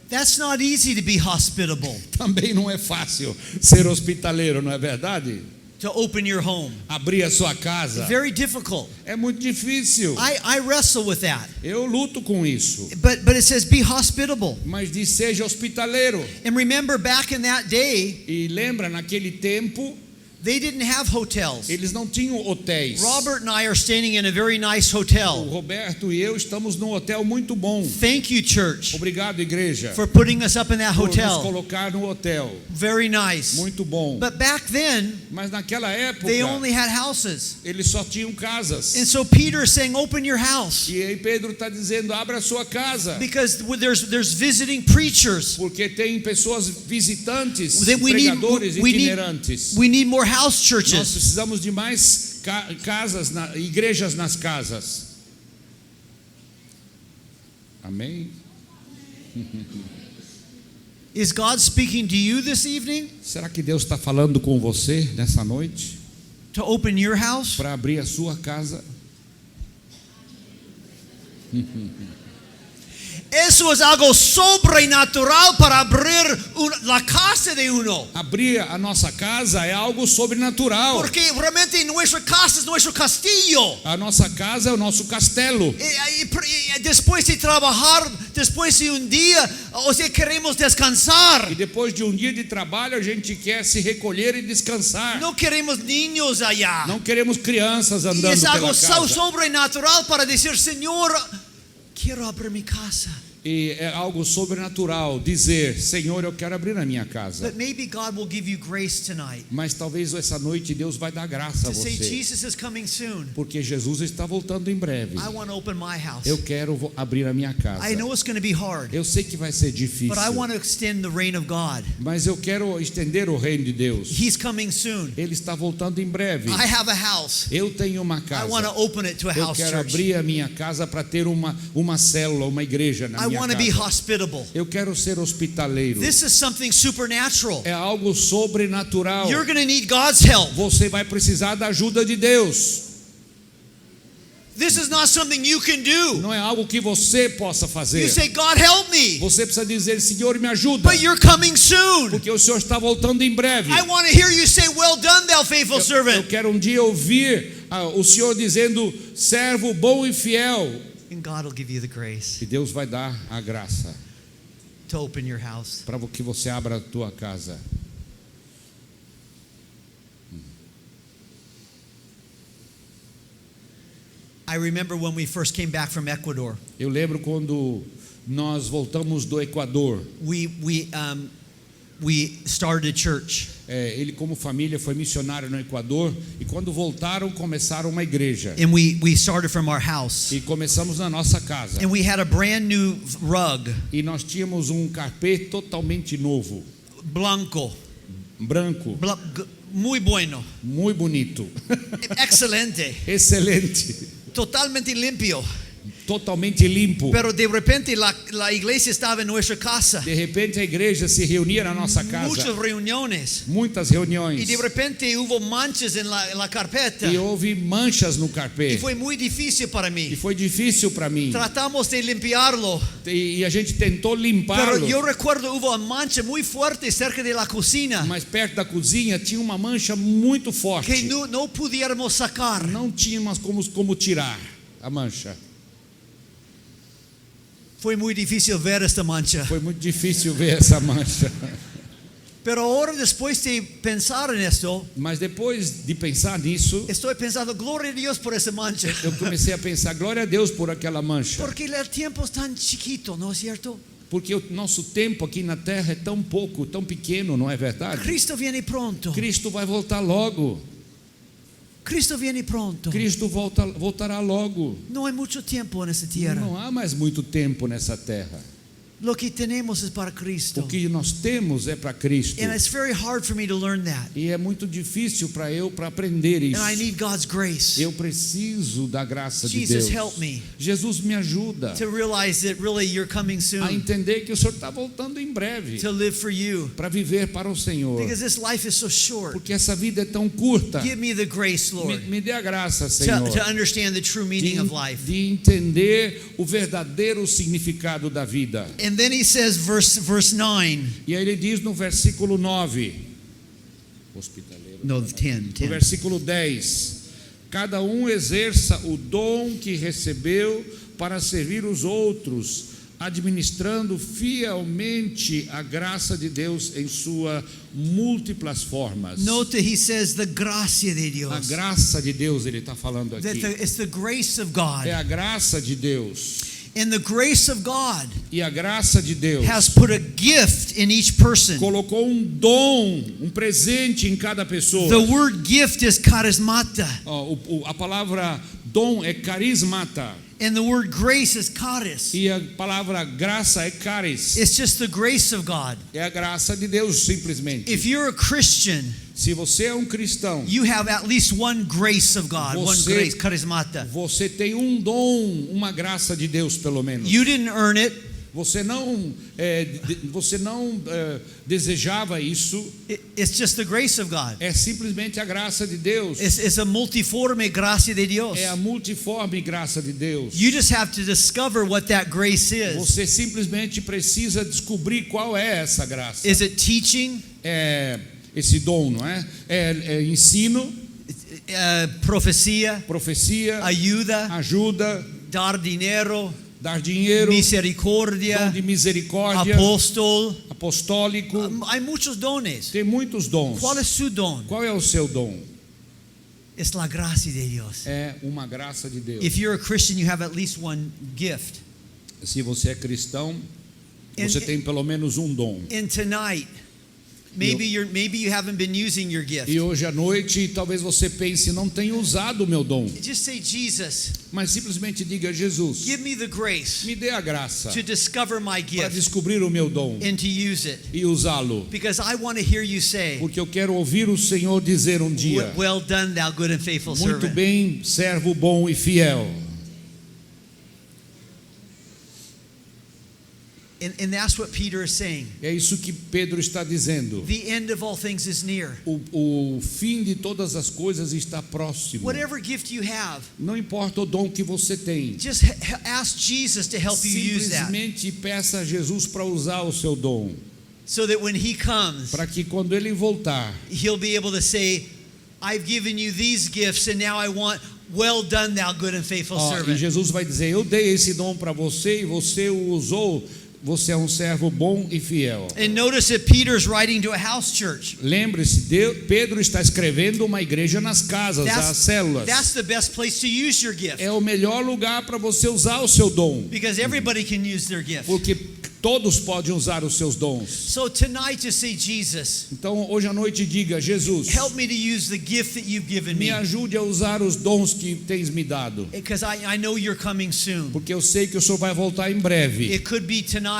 That's not easy to be hospitable, Também não é fácil ser hospitaleiro, não é verdade? to open your home. Abrir a sua casa Very difficult. é muito difícil. I wrestle with that. Eu luto com isso. But it says be hospitable. Mas diz seja hospitaleiro. And remember, back in that day, E lembra, naquele tempo, they didn't have hotels. eles não tinham hotéis. Robert and I are staying in a very nice O hotel. Roberto e eu estamos num hotel muito bom. Thank you, church, Obrigado, igreja, for putting us up in that por nos hotel. colocar no hotel. Very nice. Muito bom. But back then, Mas naquela época, they only had houses. eles só tinham casas. And so Peter is saying, open your house. E aí Pedro está dizendo, abra a sua casa. Because there's visiting preachers. Porque tem pessoas visitantes, Then pregadores itinerantes. we need more house Nós churches. precisamos de mais casas, igrejas nas casas. Amém? Is God speaking to you this evening Será que Deus está falando com você nessa noite? to open your house? Para abrir a sua casa? Eso es algo sobrenatural para abrir la casa de uno. Abrir a nossa casa é algo sobrenatural. Porque realmente nuestra casa es nuestro castillo. A nossa casa é o nosso castelo. Después de trabajar, después de un día, o sea, queremos descansar. E depois de um dia de trabalho, a gente quer se recolher e descansar. No queremos niños allá. Não queremos crianças Y andando es pela algo casa. sobrenatural para decir, Señor, quiero abrir mi casa. E é algo sobrenatural dizer, Senhor, eu quero abrir a minha casa. But maybe God will give you grace tonight Mas talvez essa noite Deus vai dar graça a to say, você. Jesus is coming soon. Porque Jesus está voltando em breve. I want to open my house. Eu quero abrir a minha casa. I know it's going to be hard, Eu sei que vai ser difícil. but I want to extend the reign of God. Mas eu quero estender o reino de Deus. He's coming soon. Ele está voltando em breve. I have a house. Eu tenho uma I want to casa. open it to a Eu house quero church. abrir a minha casa para ter uma célula, uma igreja na I minha want to be casa. hospitable. Eu quero ser hospitaleiro. This is something supernatural. É algo sobrenatural. You're going to need God's help. Você vai precisar da ajuda de Deus. This is not something you can do. Não é algo que você possa fazer. You say, God, help me. Você precisa dizer, Senhor, me ajuda. But you're coming soon. Porque o Senhor está voltando em breve. I want to hear you say, well done, thou faithful Eu servant. quero um dia ouvir o Senhor dizendo, servo bom e fiel. And God will give you the grace E Deus vai dar a graça to open your house. para que você abra a tua casa. I remember when we first came back from Ecuador. Eu lembro quando nós voltamos do Equador. We started a church. Ele como família foi missionário no Equador. E quando voltaram, começaram uma igreja. And we started from our house. E começamos na nossa casa. And we had a brand new rug, E nós tínhamos um carpê totalmente novo. blanco, Branco. muy bueno, Muito bonito. excelente, Excelente. totalmente limpio. Totalmente limpo. Pero de repente la iglesia estaba en nuestra casa. De repente a igreja se reunia na nossa casa. Muchas reuniones. Muitas reuniões. Y de repente hubo manchas en la carpeta. E houve manchas no Y carpê. fue muy difícil para E mí. foi difícil para mim. Tratamos de limpiarlo. E a gente tentou Pero limpá-lo. yo recuerdo hubo una mancha muy fuerte cerca de la cocina Mas perto da cozinha tinha uma mancha muito que forte. no pudiéramos sacar. Não tínhamos como tirar a mancha. Fue muy difícil ver esta mancha. Foi muito difícil ver essa mancha. Pero ahora, después de pensar en esto, Mas depois de pensar nisso, estoy pensando, gloria a Dios por esa mancha. eu comecei a pensar, glória a Deus por aquela mancha. Porque el tiempo es tan chiquito, ¿no es cierto? Porque o nosso tempo aqui na terra é tão pouco, tão pequeno, não é verdade? Cristo viene pronto. Cristo vai voltar logo. Cristo viene pronto. Cristo voltará logo. No hay mucho tiempo en esta tierra. Não há mais muito tempo nessa terra. Lo que tenemos es para Cristo. O que nós temos é para Cristo. And it's very hard for me to learn that. E é muito difícil para aprender isso. And I need God's grace. Eu preciso da graça de Jesus, Deus. help me Jesus me ajuda to realize that really you're coming a soon entender que o Senhor está voltando em breve to live for you. para viver para o Senhor. Because this life is so short. Porque essa vida é tão curta. Give me the grace, Lord, Me dê a graça, Senhor, to understand the true meaning of life. de entender o verdadeiro significado da vida. And then he says, verse 9. E aí ele diz no versículo 9, hospitaleiro, No, 10. no versículo 10, cada um exerça o dom que recebeu para servir os outros, administrando fielmente a graça de Deus em suas múltiplas formas. Note that he says the gracia de A Dios. graça de Deus ele está falando That aqui. it's the grace of God. É a graça de Deus. And the grace of God E a graça de Deus has put a gift in each person. colocou um dom, um presente em cada pessoa. The word gift is charismata. A palavra dom é carismata. And the word grace is charis. E a palavra graça é charis. It's just the grace of God. É a graça de Deus, simplesmente. If you're a Christian, Se você é um cristão, you have at least one grace of God, one Você- grace, charismata. você tem um dom, uma graça de Deus, pelo menos. You didn't earn it. Você não desejava isso. It's just the grace of God. É simplesmente a graça de Deus. It's a multiforme gracia de Dios. É a multiforme graça de Deus. You just have to discover what that grace is. Você simplesmente precisa descobrir qual é essa graça. Is it teaching? É esse dom, não é? É ensino, Profecia? profecia, Ayuda? ajuda, Dar dinero? dar dinheiro, dom Misericordia? de misericórdia, Apóstol? apostólico. Hay muchos dones. Tem muitos dons. ¿Cuál es su don? Qual é o seu dom? Es la gracia de Dios. É uma graça de Deus. If you're a Christian, you have at least one gift. Se você é cristão, você And- tem pelo menos um dom. And tonight, maybe you haven't been using your gift. E hoje à noite, talvez você pense, não tenho usado o meu dom. Just say, Jesus, Mas simplesmente diga, Jesus, give me the grace me dê a graça to discover my para gift descobrir o meu dom and to use it. e usá-lo. Because I want to hear you say, Porque eu quero ouvir o Senhor dizer um dia: well done, thou good and faithful muito servant. bem, servo bom e fiel. And that's what Peter is saying. É isso que Pedro está dizendo. The end of all things is near. O fim de todas as coisas está próximo. Whatever gift you have, Não importa o dom que você tem. just ask Jesus to help you use that. Simplesmente peça a Jesus para usar o seu dom. So that when he comes, Para que quando ele voltar, he'll be able to say, I've given you these gifts and now I want, well done, thou good and faithful e servant. Jesus vai dizer: eu dei esse dom para você e você o usou. Você é um servo bom e fiel. And notice that Peter's writing to a house church. Lembre-se, Pedro está escrevendo uma igreja nas casas, as células. That's the best place to use your gift. É o melhor lugar para você usar o seu dom. Because everybody can use their gift. Porque todos podem usar os seus dons. So tonight just say, Jesus, Então hoje à noite diga: Jesus, help me to use the gift that you've given me me. ajude a usar os dons que tens me dado. Because I know you're coming soon. Porque eu sei que o Senhor vai voltar em breve. It could be tonight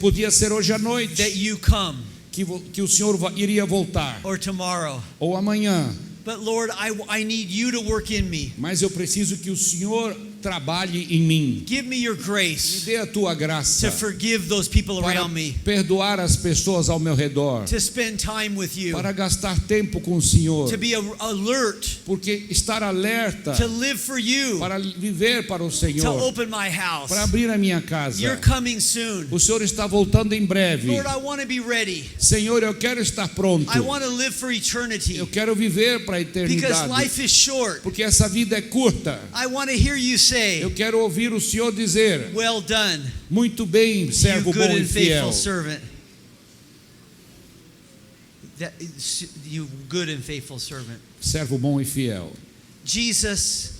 Podia ser hoje à that noite you come que o Senhor iria voltar. or tomorrow. Ou amanhã. But Lord, I need you to work in me. Mas eu preciso que o Senhor trabalhe em mim. Give me your Me grace dê a tua graça to forgive those people para around me, perdoar as pessoas ao meu redor. to spend time with you, Para gastar tempo com o Senhor. to be alert, Porque estar alerta to live for you, para viver para o to Senhor. open my house. Para abrir a minha casa. You're coming soon. O Senhor está voltando em breve. Lord, I want to be ready. Senhor, eu quero estar pronto. I want to live for eternity. Eu quero viver para a Because eternidade. life is short. Porque essa vida é curta. I want to hear you say, Eu quero ouvir o Senhor dizer: well done, muito bem, you servo good bom e and fiel. faithful servant. You good and faithful servant. Servo bom e fiel. Jesus,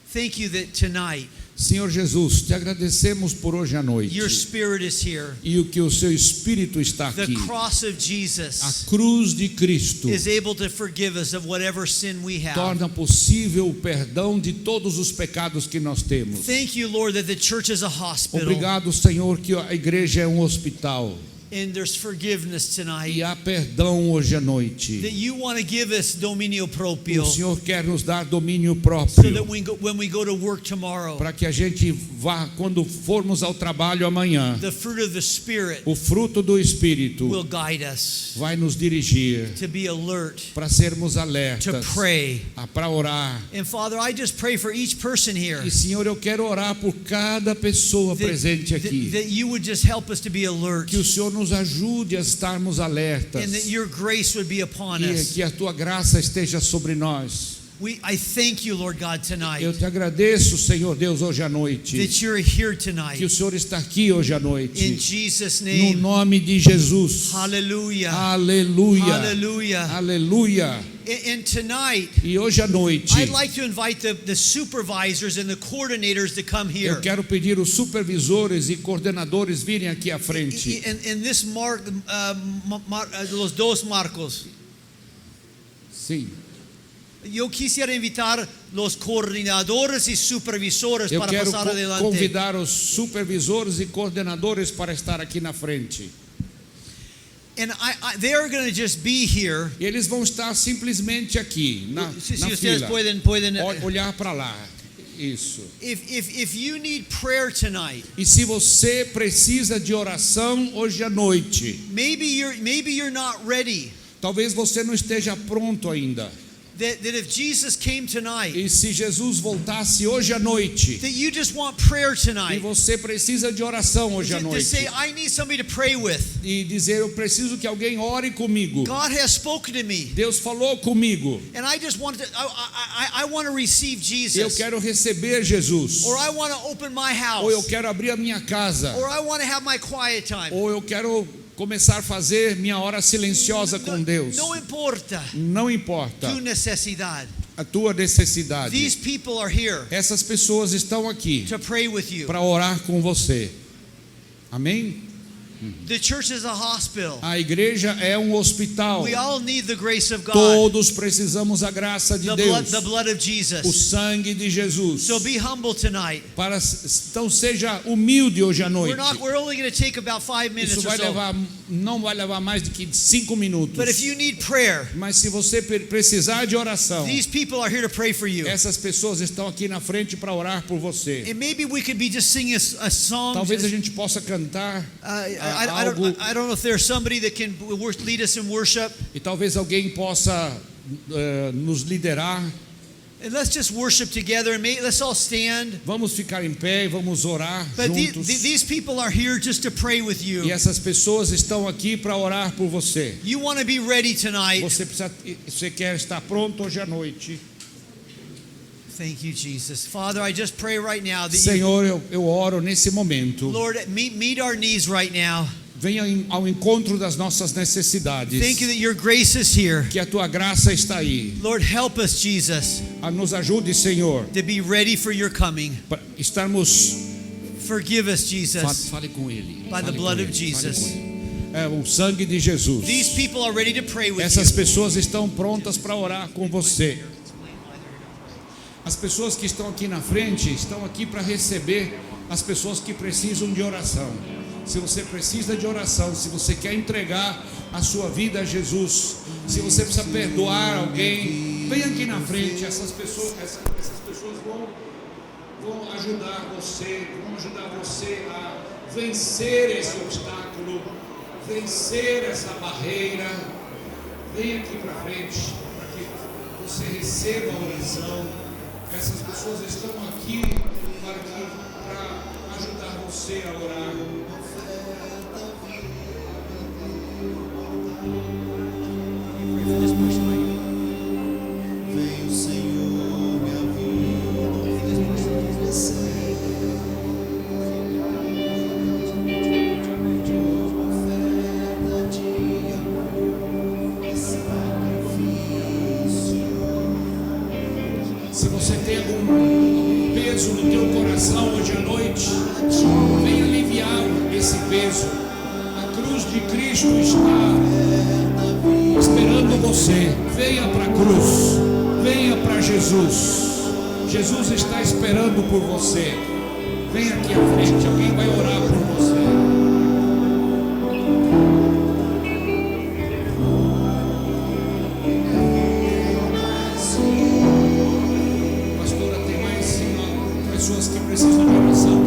thank you that tonight Senhor Jesus, te agradecemos por hoje à noite. Your Spirit is here. E o que o seu Espírito está The aqui. cross of A Jesus cruz de Cristo is able to forgive us of whatever sin we have. torna possível o perdão de todos os pecados que nós temos. Thank you, Lord, that the church is a hospital Obrigado, Senhor, que a igreja é um hospital. and there's forgiveness tonight. E há perdão hoje à noite. That you want to give us dominio proprio O Senhor quer nos dar domínio so próprio. that when we go to work tomorrow, Para que a gente vá, quando formos ao trabalho amanhã, the fruit of the Spirit o fruto do Espírito will guide us vai nos dirigir to be alert, para sermos to alertas, pray. para orar. And Father, I just pray for each person here E Senhor, eu quero orar por cada pessoa presente aqui. that you would just help us to be alert Que o Senhor nos ajude a estarmos alertas. and that your grace would be upon E us. que a tua graça esteja sobre nós. I thank you, Lord God, tonight Eu te agradeço, Senhor Deus, hoje à noite. that you're here Que o tonight. Senhor está aqui hoje à In noite. Jesus' No name. nome de Jesus. Hallelujah. Aleluia. Hallelujah. Aleluia. And tonight, E hoje à noite, I'd like to invite the supervisors and the coordinators to come here. eu quero pedir os supervisores e coordenadores virem aqui à frente. In this los dos marcos. Sim. Yo quisiera invitar los coordinadores y supervisores Eu para quero pasar adelante. convidar os supervisores e coordenadores para estar aqui na frente. And they are going to just be here. E eles vão estar simplesmente aqui na Si fila. ustedes pueden Olhar para lá. Isso. if you need prayer tonight, E se você precisa de oração hoje à noite, maybe you're not ready. talvez você não esteja pronto ainda. That if Jesus came tonight, E se Jesus voltasse hoje à noite, that you just want prayer e tonight. você precisa de oração hoje à To noite, say, I need somebody to pray with. e dizer, eu preciso que alguém ore comigo. God has spoken to me, Deus falou comigo. and I just want to. I want to receive Eu Jesus, quero receber Jesus. or I want to open my Ou eu house, quero abrir a minha casa. or I want to have my quiet time. Ou eu quero começar a fazer minha hora silenciosa com Deus. No importa Não importa tu necesidad. a tua necessidade. These people are here Essas pessoas estão aqui to pray with you. para orar com você. Amém? The church is a hospital. A igreja é um hospital. We all need the grace of God, Todos precisamos da graça de the Deus. blood of O Jesus. sangue de Jesus. So be humble tonight. Então seja humilde hoje à noite. We're only going to take about 5 minutes Isso or so. não vai levar mais do que 5 minutos. But if you need prayer, Mas se você precisar de oração, these people are here to pray for you. essas pessoas estão aqui na frente para orar por você. And maybe we could be just singing a song. Talvez a gente possa cantar algo, I don't know if there's somebody that can lead us in worship. e talvez alguém possa nos liderar. And let's just worship together. And let's all stand. Vamos ficar em pé e vamos orar But juntos. these people are here just to pray with you. E essas pessoas estão aqui para orar por você. You want to be ready tonight. Você quer estar pronto hoje à noite. Thank you, Jesus. Father, I just pray right now that Senhor, eu oro nesse momento. Lord, meet our needs right now. Venha ao encontro das nossas necessidades. Thank you that your grace is here. Que a tua graça está aí. Lord, help us, Jesus, Nos ajude, Senhor, to be ready for your coming. para estarmos. Forgive us, Jesus. Fale com ele. By the Fale blood com of ele, Jesus. fale com ele. O sangue de Jesus. These people are ready to pray with Essas you. pessoas estão prontas para orar com você. As pessoas que estão aqui na frente estão aqui para receber as pessoas que precisam de oração. Se você precisa de oração, se você quer entregar a sua vida a Jesus, se você precisa perdoar alguém, vem aqui na frente. Essas pessoas vão ajudar você, a vencer esse obstáculo, vencer essa barreira. Vem aqui para frente para que você receba a oração. Essas pessoas estão aqui para ajudar você a orar. Vem o Senhor, minha vida oferecer. Oferta de amor e sacrifício. Se você tem algum peso no teu coração de Cristo está esperando você. Venha para a cruz, venha para Jesus. Jesus está esperando por você. Venha aqui à frente, alguém vai orar por você. Pastora, tem mais 5 pessoas que precisam de oração.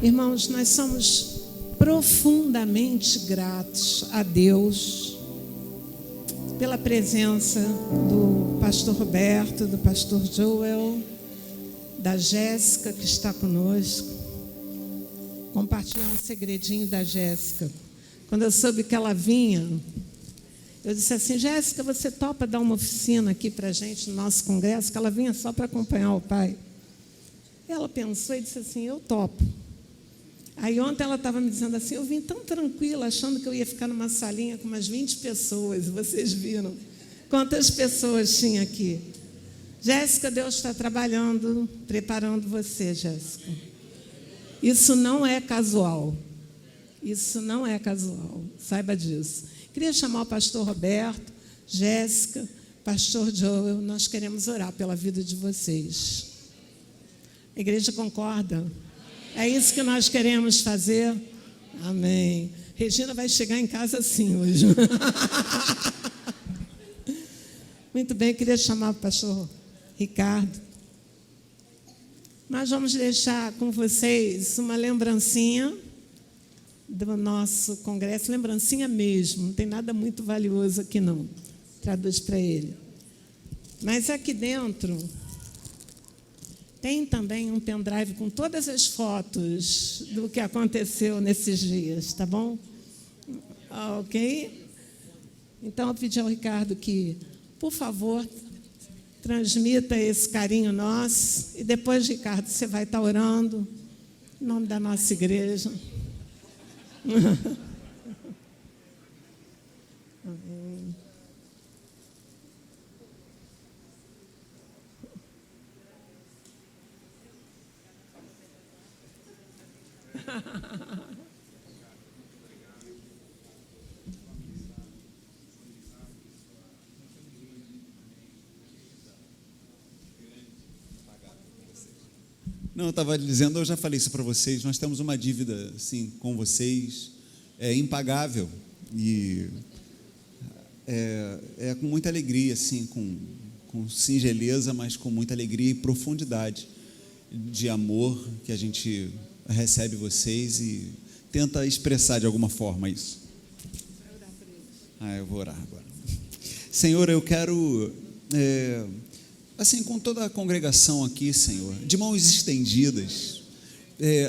Irmãos, nós somos profundamente gratos a Deus pela presença do pastor Roberto, do pastor Joel, da Jéssica que está conosco. Compartilhar um segredinho da Jéssica. Quando eu soube que ela vinha, eu disse assim: Jéssica, você topa dar uma oficina aqui para a gente no nosso congresso? Que ela vinha só para acompanhar o pai. Ela pensou e disse assim: eu topo. Aí ontem ela estava me dizendo assim: eu vim tão tranquila, achando que eu ia ficar numa salinha com umas 20 pessoas. Vocês viram quantas pessoas tinha aqui. Jéssica, Deus está trabalhando, preparando você, Jéssica. Isso não é casual. Isso não é casual. Saiba disso. Queria chamar o pastor Roberto, Jéssica, pastor Joel. Nós queremos orar pela vida de vocês. A igreja concorda? É isso que nós queremos fazer? Amém. Regina vai chegar em casa assim hoje. Muito bem, queria chamar o pastor Ricardo. Nós vamos deixar com vocês uma lembrancinha do nosso congresso. Lembrancinha mesmo, não tem nada muito valioso aqui não. Traduz para ele. Mas aqui dentro tem também um pendrive com todas as fotos do que aconteceu nesses dias, tá bom? Ok? Então, eu pedi ao Ricardo que, por favor, transmita esse carinho nosso. E depois, Ricardo, você vai estar orando em nome da nossa igreja. Amém. Não, eu estava dizendo, eu já falei isso para vocês, nós temos uma dívida assim, com vocês, impagável, e é com muita alegria, assim, com singeleza, mas com muita alegria e profundidade de amor que a gente recebe vocês e tenta expressar de alguma forma isso. Eu vou orar agora. Senhor, eu quero, assim, com toda a congregação aqui, Senhor, de mãos estendidas,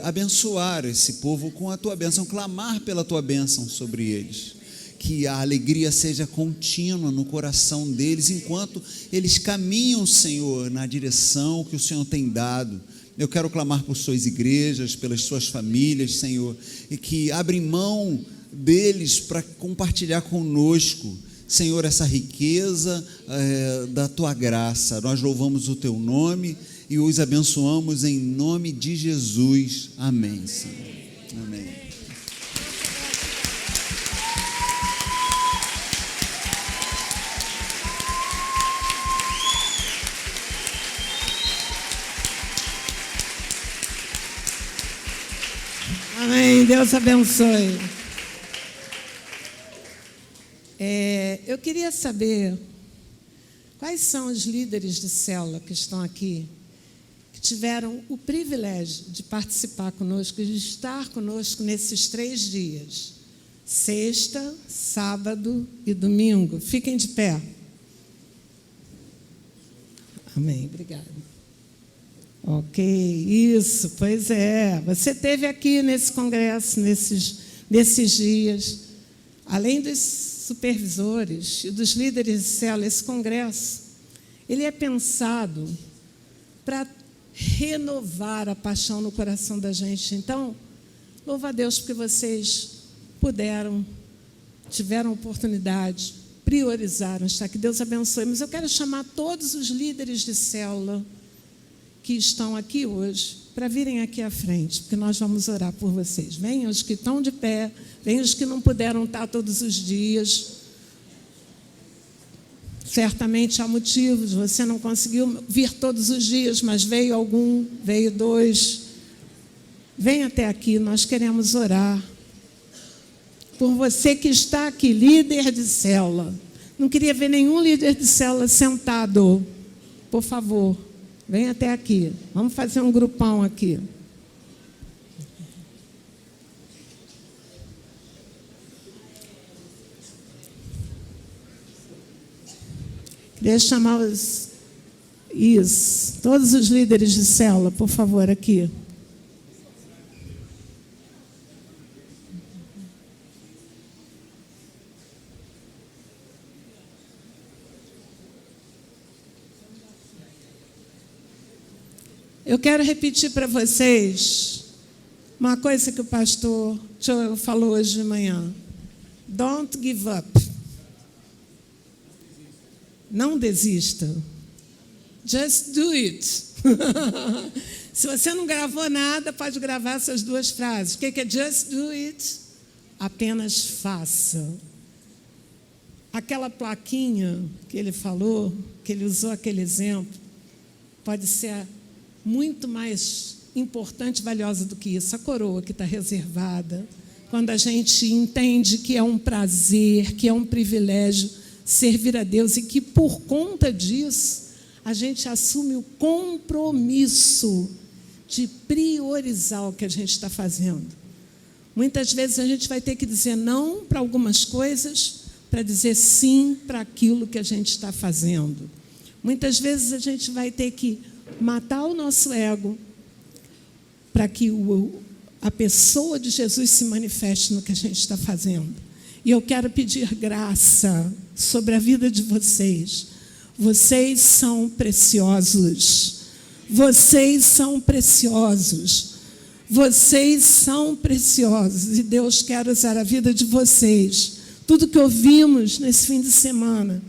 abençoar esse povo com a Tua bênção, clamar pela Tua bênção sobre eles, que a alegria seja contínua no coração deles, enquanto eles caminham, Senhor, na direção que o Senhor tem dado. Eu quero clamar por suas igrejas, pelas suas famílias, Senhor, e que abrem mão deles para compartilhar conosco, Senhor, essa riqueza da Tua graça. Nós louvamos o Teu nome e os abençoamos em nome de Jesus. Amém, Senhor. Amém. Amém. Deus abençoe. Eu queria saber quais são os líderes de célula que estão aqui, que tiveram o privilégio de participar conosco, de estar conosco nesses 3 dias, sexta, sábado e domingo. Fiquem de pé. Amém. Obrigada. Ok, isso, pois é. Você esteve aqui nesse congresso, nesses dias, além dos supervisores e dos líderes de célula, esse congresso, ele é pensado para renovar a paixão no coração da gente. Então, louva a Deus porque vocês tiveram oportunidade, priorizaram estar aqui. Deus abençoe. Mas eu quero chamar todos os líderes de célula que estão aqui hoje para virem aqui à frente, porque nós vamos orar por vocês. Venham os que estão de pé, venham os que não puderam estar todos os dias. Certamente há motivos, você não conseguiu vir todos os dias, mas veio algum, veio 2. Vem até aqui, nós queremos orar por você que está aqui, líder de célula. Não queria ver nenhum líder de célula sentado. Por favor, vem até aqui. Vamos fazer um grupão aqui. Queria chamar todos os líderes de célula, por favor, aqui. Eu quero repetir para vocês uma coisa que o pastor Joel falou hoje de manhã. Don't give up. Não desista. Just do it. Se você não gravou nada, pode gravar essas 2 frases. O que é just do it? Apenas faça. Aquela plaquinha que ele falou, que ele usou aquele exemplo, pode ser muito mais importante e valiosa do que isso. A coroa que está reservada, quando a gente entende que é um prazer, que é um privilégio servir a Deus e que, por conta disso, a gente assume o compromisso de priorizar o que a gente está fazendo. Muitas vezes a gente vai ter que dizer não para algumas coisas para dizer sim para aquilo que a gente está fazendo. Muitas vezes a gente vai ter que matar o nosso ego para que a pessoa de Jesus se manifeste no que a gente está fazendo. E eu quero pedir graça sobre a vida de vocês. Vocês são preciosos. Vocês são preciosos. Vocês são preciosos. E Deus quer usar a vida de vocês. Tudo que ouvimos nesse fim de semana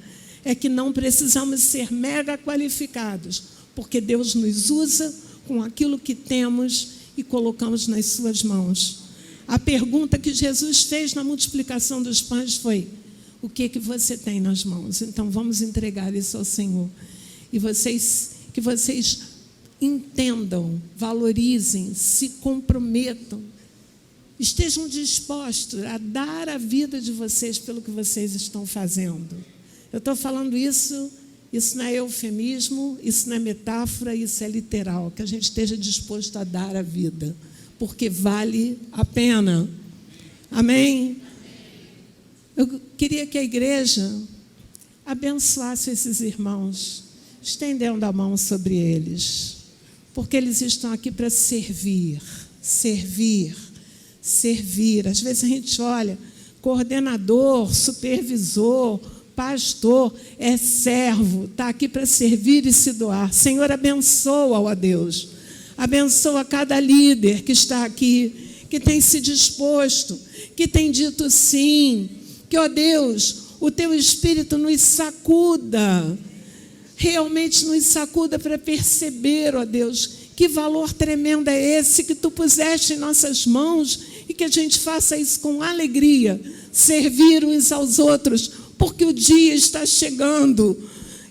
é que não precisamos ser mega qualificados, porque Deus nos usa com aquilo que temos e colocamos nas suas mãos. A pergunta que Jesus fez na multiplicação dos pães foi: o que você tem nas mãos? Então vamos entregar isso ao Senhor. E que vocês entendam, valorizem, se comprometam, estejam dispostos a dar a vida de vocês pelo que vocês estão fazendo. Eu estou falando isso não é eufemismo, isso não é metáfora, isso é literal, que a gente esteja disposto a dar a vida, porque vale a pena. Amém? Eu queria que a igreja abençoasse esses irmãos, estendendo a mão sobre eles, porque eles estão aqui para servir. Às vezes a gente olha, coordenador, supervisor, pastor, é servo, está aqui para servir e se doar. Senhor, abençoa, ó Deus. Abençoa cada líder que está aqui, que tem se disposto, que tem dito sim. Que, ó Deus, o teu Espírito nos sacuda, realmente nos sacuda para perceber, ó Deus, que valor tremendo é esse que tu puseste em nossas mãos e que a gente faça isso com alegria, servir uns aos outros, porque o dia está chegando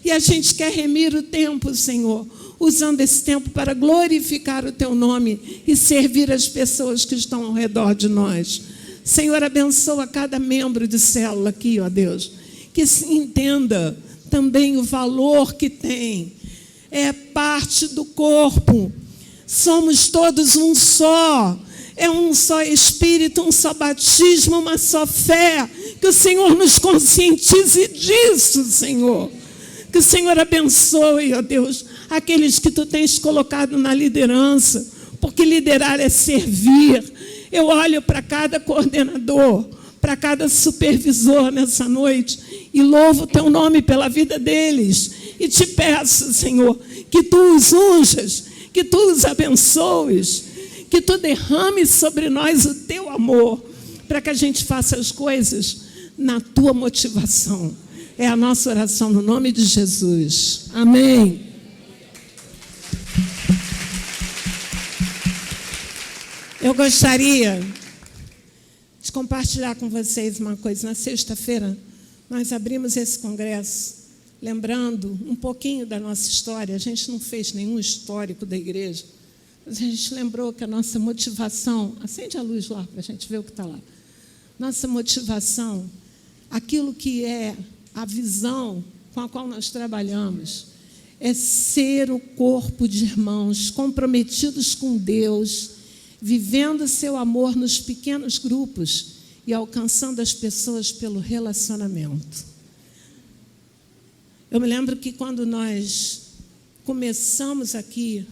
e a gente quer remir o tempo, Senhor, usando esse tempo para glorificar o teu nome e servir as pessoas que estão ao redor de nós. Senhor, abençoa cada membro de célula aqui, ó Deus, que se entenda também o valor que tem. É parte do corpo. Somos todos um só. É um só Espírito, um só batismo, uma só fé. Que o Senhor nos conscientize disso, Senhor. Que o Senhor abençoe, ó Deus, aqueles que tu tens colocado na liderança, porque porque liderar é servir. Eu olho para cada coordenador, para cada supervisor nessa noite e louvo o teu nome pela vida deles. E te peço, Senhor, que tu os unjas, que tu os abençoes, que tu derrames sobre nós o teu amor, para que a gente faça as coisas na tua motivação. É a nossa oração no nome de Jesus. Amém. Eu gostaria de compartilhar com vocês uma coisa. Na sexta-feira, nós abrimos esse congresso, lembrando um pouquinho da nossa história. A gente não fez nenhum histórico da igreja, mas a gente lembrou que a nossa motivação... Acende a luz lá para a gente ver o que está lá. Nossa motivação, aquilo que é a visão com a qual nós trabalhamos, é ser o corpo de irmãos comprometidos com Deus, vivendo seu amor nos pequenos grupos e alcançando as pessoas pelo relacionamento. Eu me lembro que quando nós começamos aqui,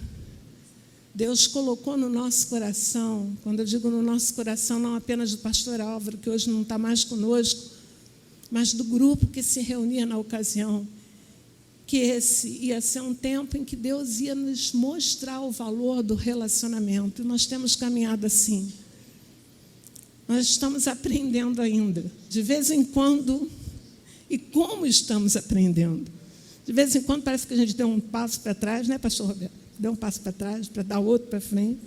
Deus colocou no nosso coração, quando eu digo no nosso coração, não apenas do pastor Álvaro, que hoje não está mais conosco, mas do grupo que se reunia na ocasião, que esse ia ser um tempo em que Deus ia nos mostrar o valor do relacionamento. E nós temos caminhado assim. Nós estamos aprendendo ainda, de vez em quando, e como estamos aprendendo. De vez em quando parece que a gente deu um passo para trás, né, pastor Roberto? Deu um passo para trás, para dar outro para frente.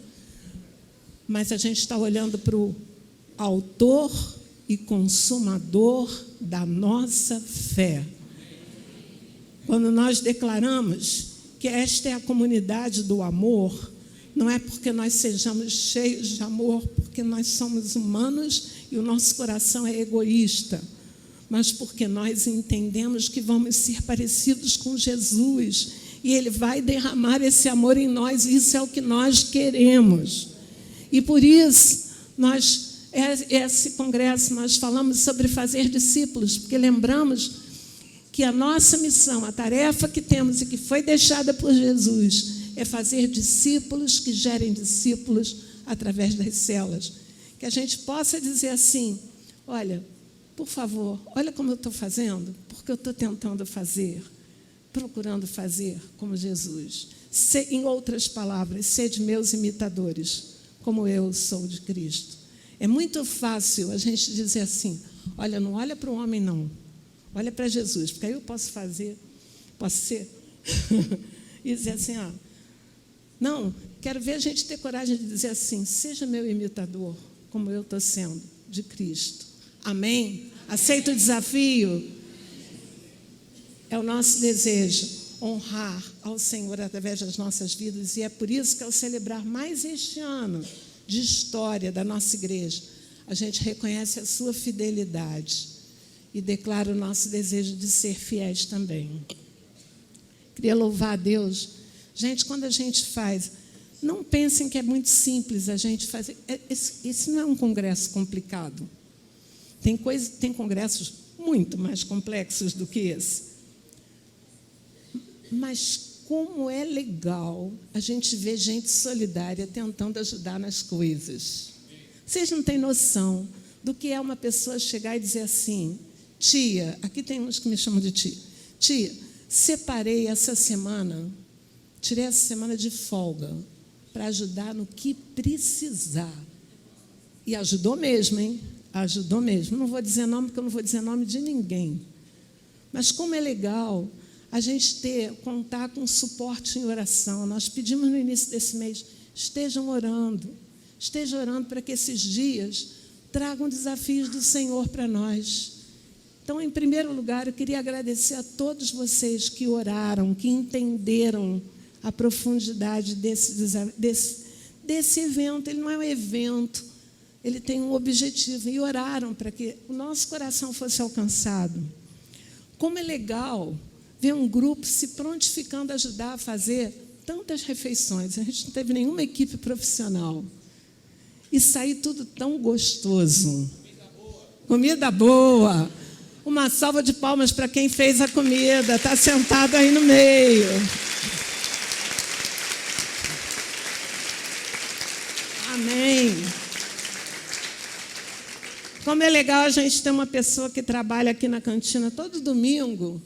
Mas a gente está olhando para o autor e consumador da nossa fé. Quando nós declaramos que esta é a comunidade do amor, não é porque nós sejamos cheios de amor, porque nós somos humanos e o nosso coração é egoísta, mas porque nós entendemos que vamos ser parecidos com Jesus e Ele vai derramar esse amor em nós, e isso é o que nós queremos. E por isso, esse congresso, nós falamos sobre fazer discípulos, porque lembramos que a nossa missão, a tarefa que temos e que foi deixada por Jesus, é fazer discípulos que gerem discípulos através das células. Que a gente possa dizer assim, olha, por favor, olha como eu estou fazendo, porque eu estou tentando fazer, procurando fazer como Jesus. Em outras palavras, sede meus imitadores, como eu sou de Cristo. É muito fácil a gente dizer assim, olha, não olha para o homem não, olha para Jesus, porque aí eu posso ser, e dizer assim, não, quero ver a gente ter coragem de dizer assim, seja meu imitador, como eu estou sendo, de Cristo. Amém? Aceita o desafio? É o nosso desejo, honrar ao Senhor através das nossas vidas, e é por isso que ao celebrar mais este ano de história da nossa igreja, a gente reconhece a sua fidelidade e declara o nosso desejo de ser fiéis também. Queria louvar a Deus. Gente, quando a gente faz, não pensem que é muito simples a gente fazer. Esse não é um congresso complicado. Tem congressos muito mais complexos do que esse. Mas como é legal a gente ver gente solidária tentando ajudar nas coisas. Vocês não têm noção do que é uma pessoa chegar e dizer assim, tia, aqui tem uns que me chamam de tia. Tia, separei essa semana, tirei essa semana de folga para ajudar no que precisar. E ajudou mesmo, hein? Ajudou mesmo. Não vou dizer nome, porque eu não vou dizer nome de ninguém. Mas como é legal a gente contar com suporte em oração. Nós pedimos no início desse mês, estejam orando para que esses dias tragam desafios do Senhor para nós. Então, em primeiro lugar, eu queria agradecer a todos vocês que oraram, que entenderam a profundidade desse evento. Ele não é um evento, ele tem um objetivo, e oraram para que o nosso coração fosse alcançado. Como é legal ver um grupo se prontificando a ajudar a fazer tantas refeições. A gente não teve nenhuma equipe profissional. E sair tudo tão gostoso. Comida boa. Uma salva de palmas para quem fez a comida. Está sentado aí no meio. Amém. Como é legal a gente ter uma pessoa que trabalha aqui na cantina todo domingo,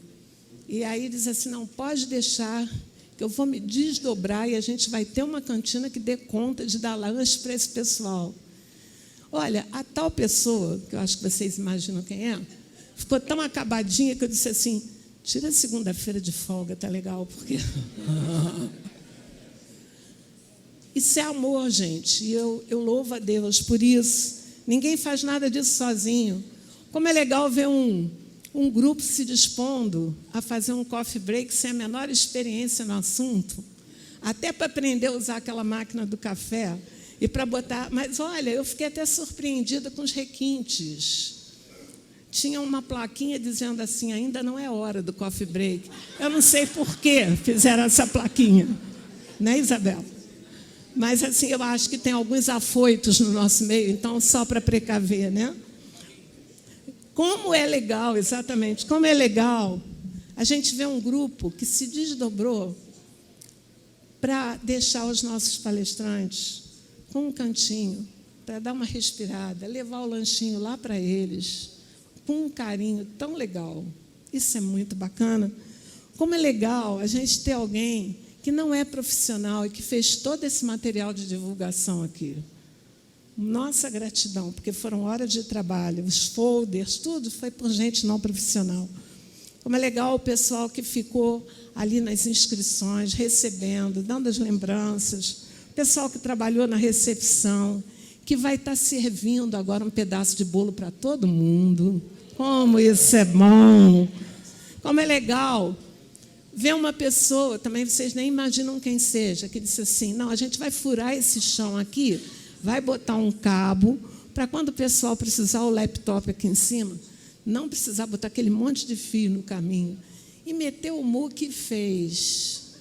e aí diz assim, não pode deixar que eu vou me desdobrar e a gente vai ter uma cantina que dê conta de dar lanche para esse pessoal. Olha, a tal pessoa, que eu acho que vocês imaginam quem é, ficou tão acabadinha que eu disse assim, tira segunda-feira de folga, tá legal, porque... Isso é amor, gente, e eu louvo a Deus por isso. Ninguém faz nada disso sozinho. Como é legal ver um grupo se dispondo a fazer um coffee break sem a menor experiência no assunto, até para aprender a usar aquela máquina do café e para botar... Mas, olha, eu fiquei até surpreendida com os requintes. Tinha uma plaquinha dizendo assim, ainda não é hora do coffee break. Eu não sei por que fizeram essa plaquinha. Né, Isabel? Mas, assim, eu acho que tem alguns afoitos no nosso meio, então, só para precaver, né? Como é legal, exatamente, como é legal a gente ver um grupo que se desdobrou para deixar os nossos palestrantes com um cantinho, para dar uma respirada, levar o lanchinho lá para eles, com um carinho tão legal. Isso é muito bacana. Como é legal a gente ter alguém que não é profissional e que fez todo esse material de divulgação aqui. Nossa gratidão, porque foram horas de trabalho, os folders, tudo foi por gente não profissional. Como é legal o pessoal que ficou ali nas inscrições, recebendo, dando as lembranças, o pessoal que trabalhou na recepção, que vai estar servindo agora um pedaço de bolo para todo mundo. Como isso é bom! Como é legal ver uma pessoa, também vocês nem imaginam quem seja, que disse assim, não, a gente vai furar esse chão aqui, vai botar um cabo, para quando o pessoal precisar o laptop aqui em cima, não precisar botar aquele monte de fio no caminho. E meteu o muque e fez.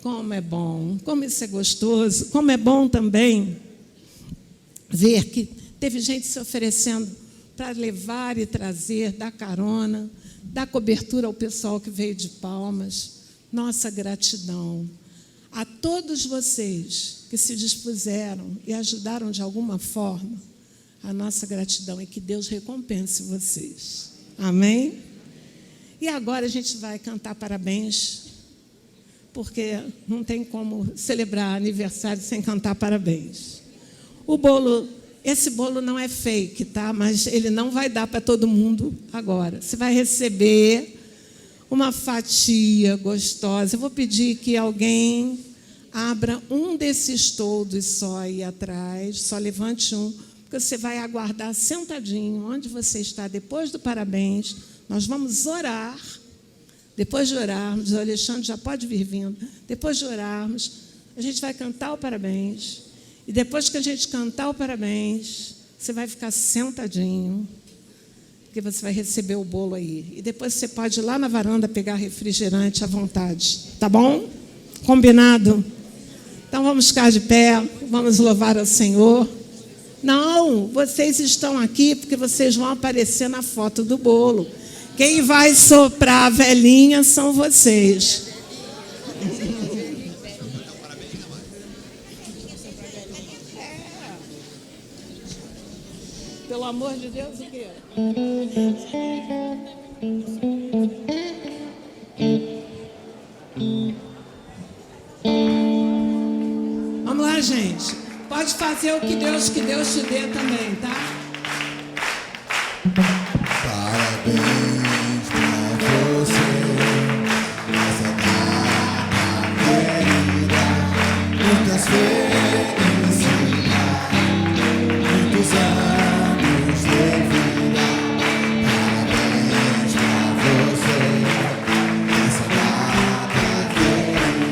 Como é bom, como isso é gostoso, como é bom também ver que teve gente se oferecendo para levar e trazer, dar carona, dar cobertura ao pessoal que veio de Palmas. Nossa gratidão a todos vocês que se dispuseram e ajudaram de alguma forma. A nossa gratidão e que Deus recompense vocês. Amém? E agora a gente vai cantar parabéns, porque não tem como celebrar aniversário sem cantar parabéns. O bolo... Esse bolo não é fake, tá? Mas ele não vai dar para todo mundo agora. Você vai receber uma fatia gostosa. Eu vou pedir que alguém abra um desses todos só aí atrás, só levante um, porque você vai aguardar sentadinho, onde você está, depois do parabéns. Nós vamos orar. Depois de orarmos, o Alexandre já pode vir vindo. Depois de orarmos, a gente vai cantar o parabéns. E depois que a gente cantar o parabéns, você vai ficar sentadinho, porque você vai receber o bolo aí. E depois você pode ir lá na varanda pegar refrigerante à vontade. Tá bom? Combinado? Então vamos ficar de pé, vamos louvar ao Senhor. Não, vocês estão aqui porque vocês vão aparecer na foto do bolo. Quem vai soprar a velhinha são vocês. Pelo amor de Deus, o quê? Vamos lá, gente. Pode fazer o que Deus te dê também, tá? Parabéns pra você, nessa data querida, muitas felicidades, muitos anos de vida. Parabéns pra você, nessa data querida,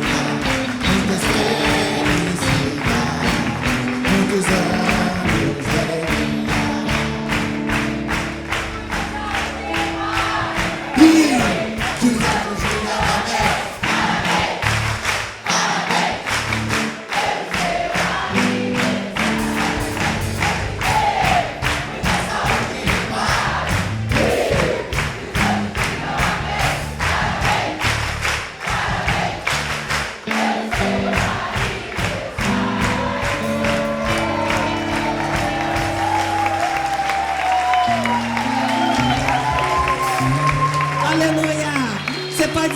muitas felicidades, muitos anos de vida.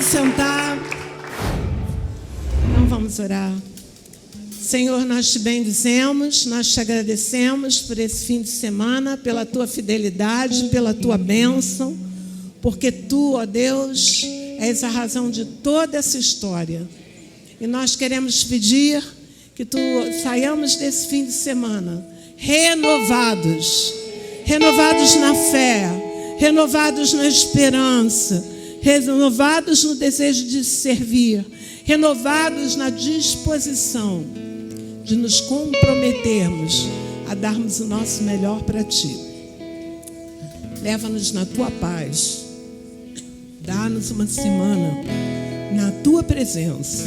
Pode sentar. Então vamos orar. Senhor, nós te bendizemos, nós te agradecemos por esse fim de semana, pela tua fidelidade, pela tua bênção, porque tu, ó Deus, és a razão de toda essa história. E nós queremos pedir que tu saiamos desse fim de semana renovados na fé, renovados na esperança, renovados no desejo de servir, renovados na disposição de nos comprometermos a darmos o nosso melhor para ti. Leva-nos na tua paz. Dá-nos uma semana na tua presença.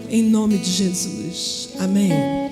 Em nome de Jesus. Amém.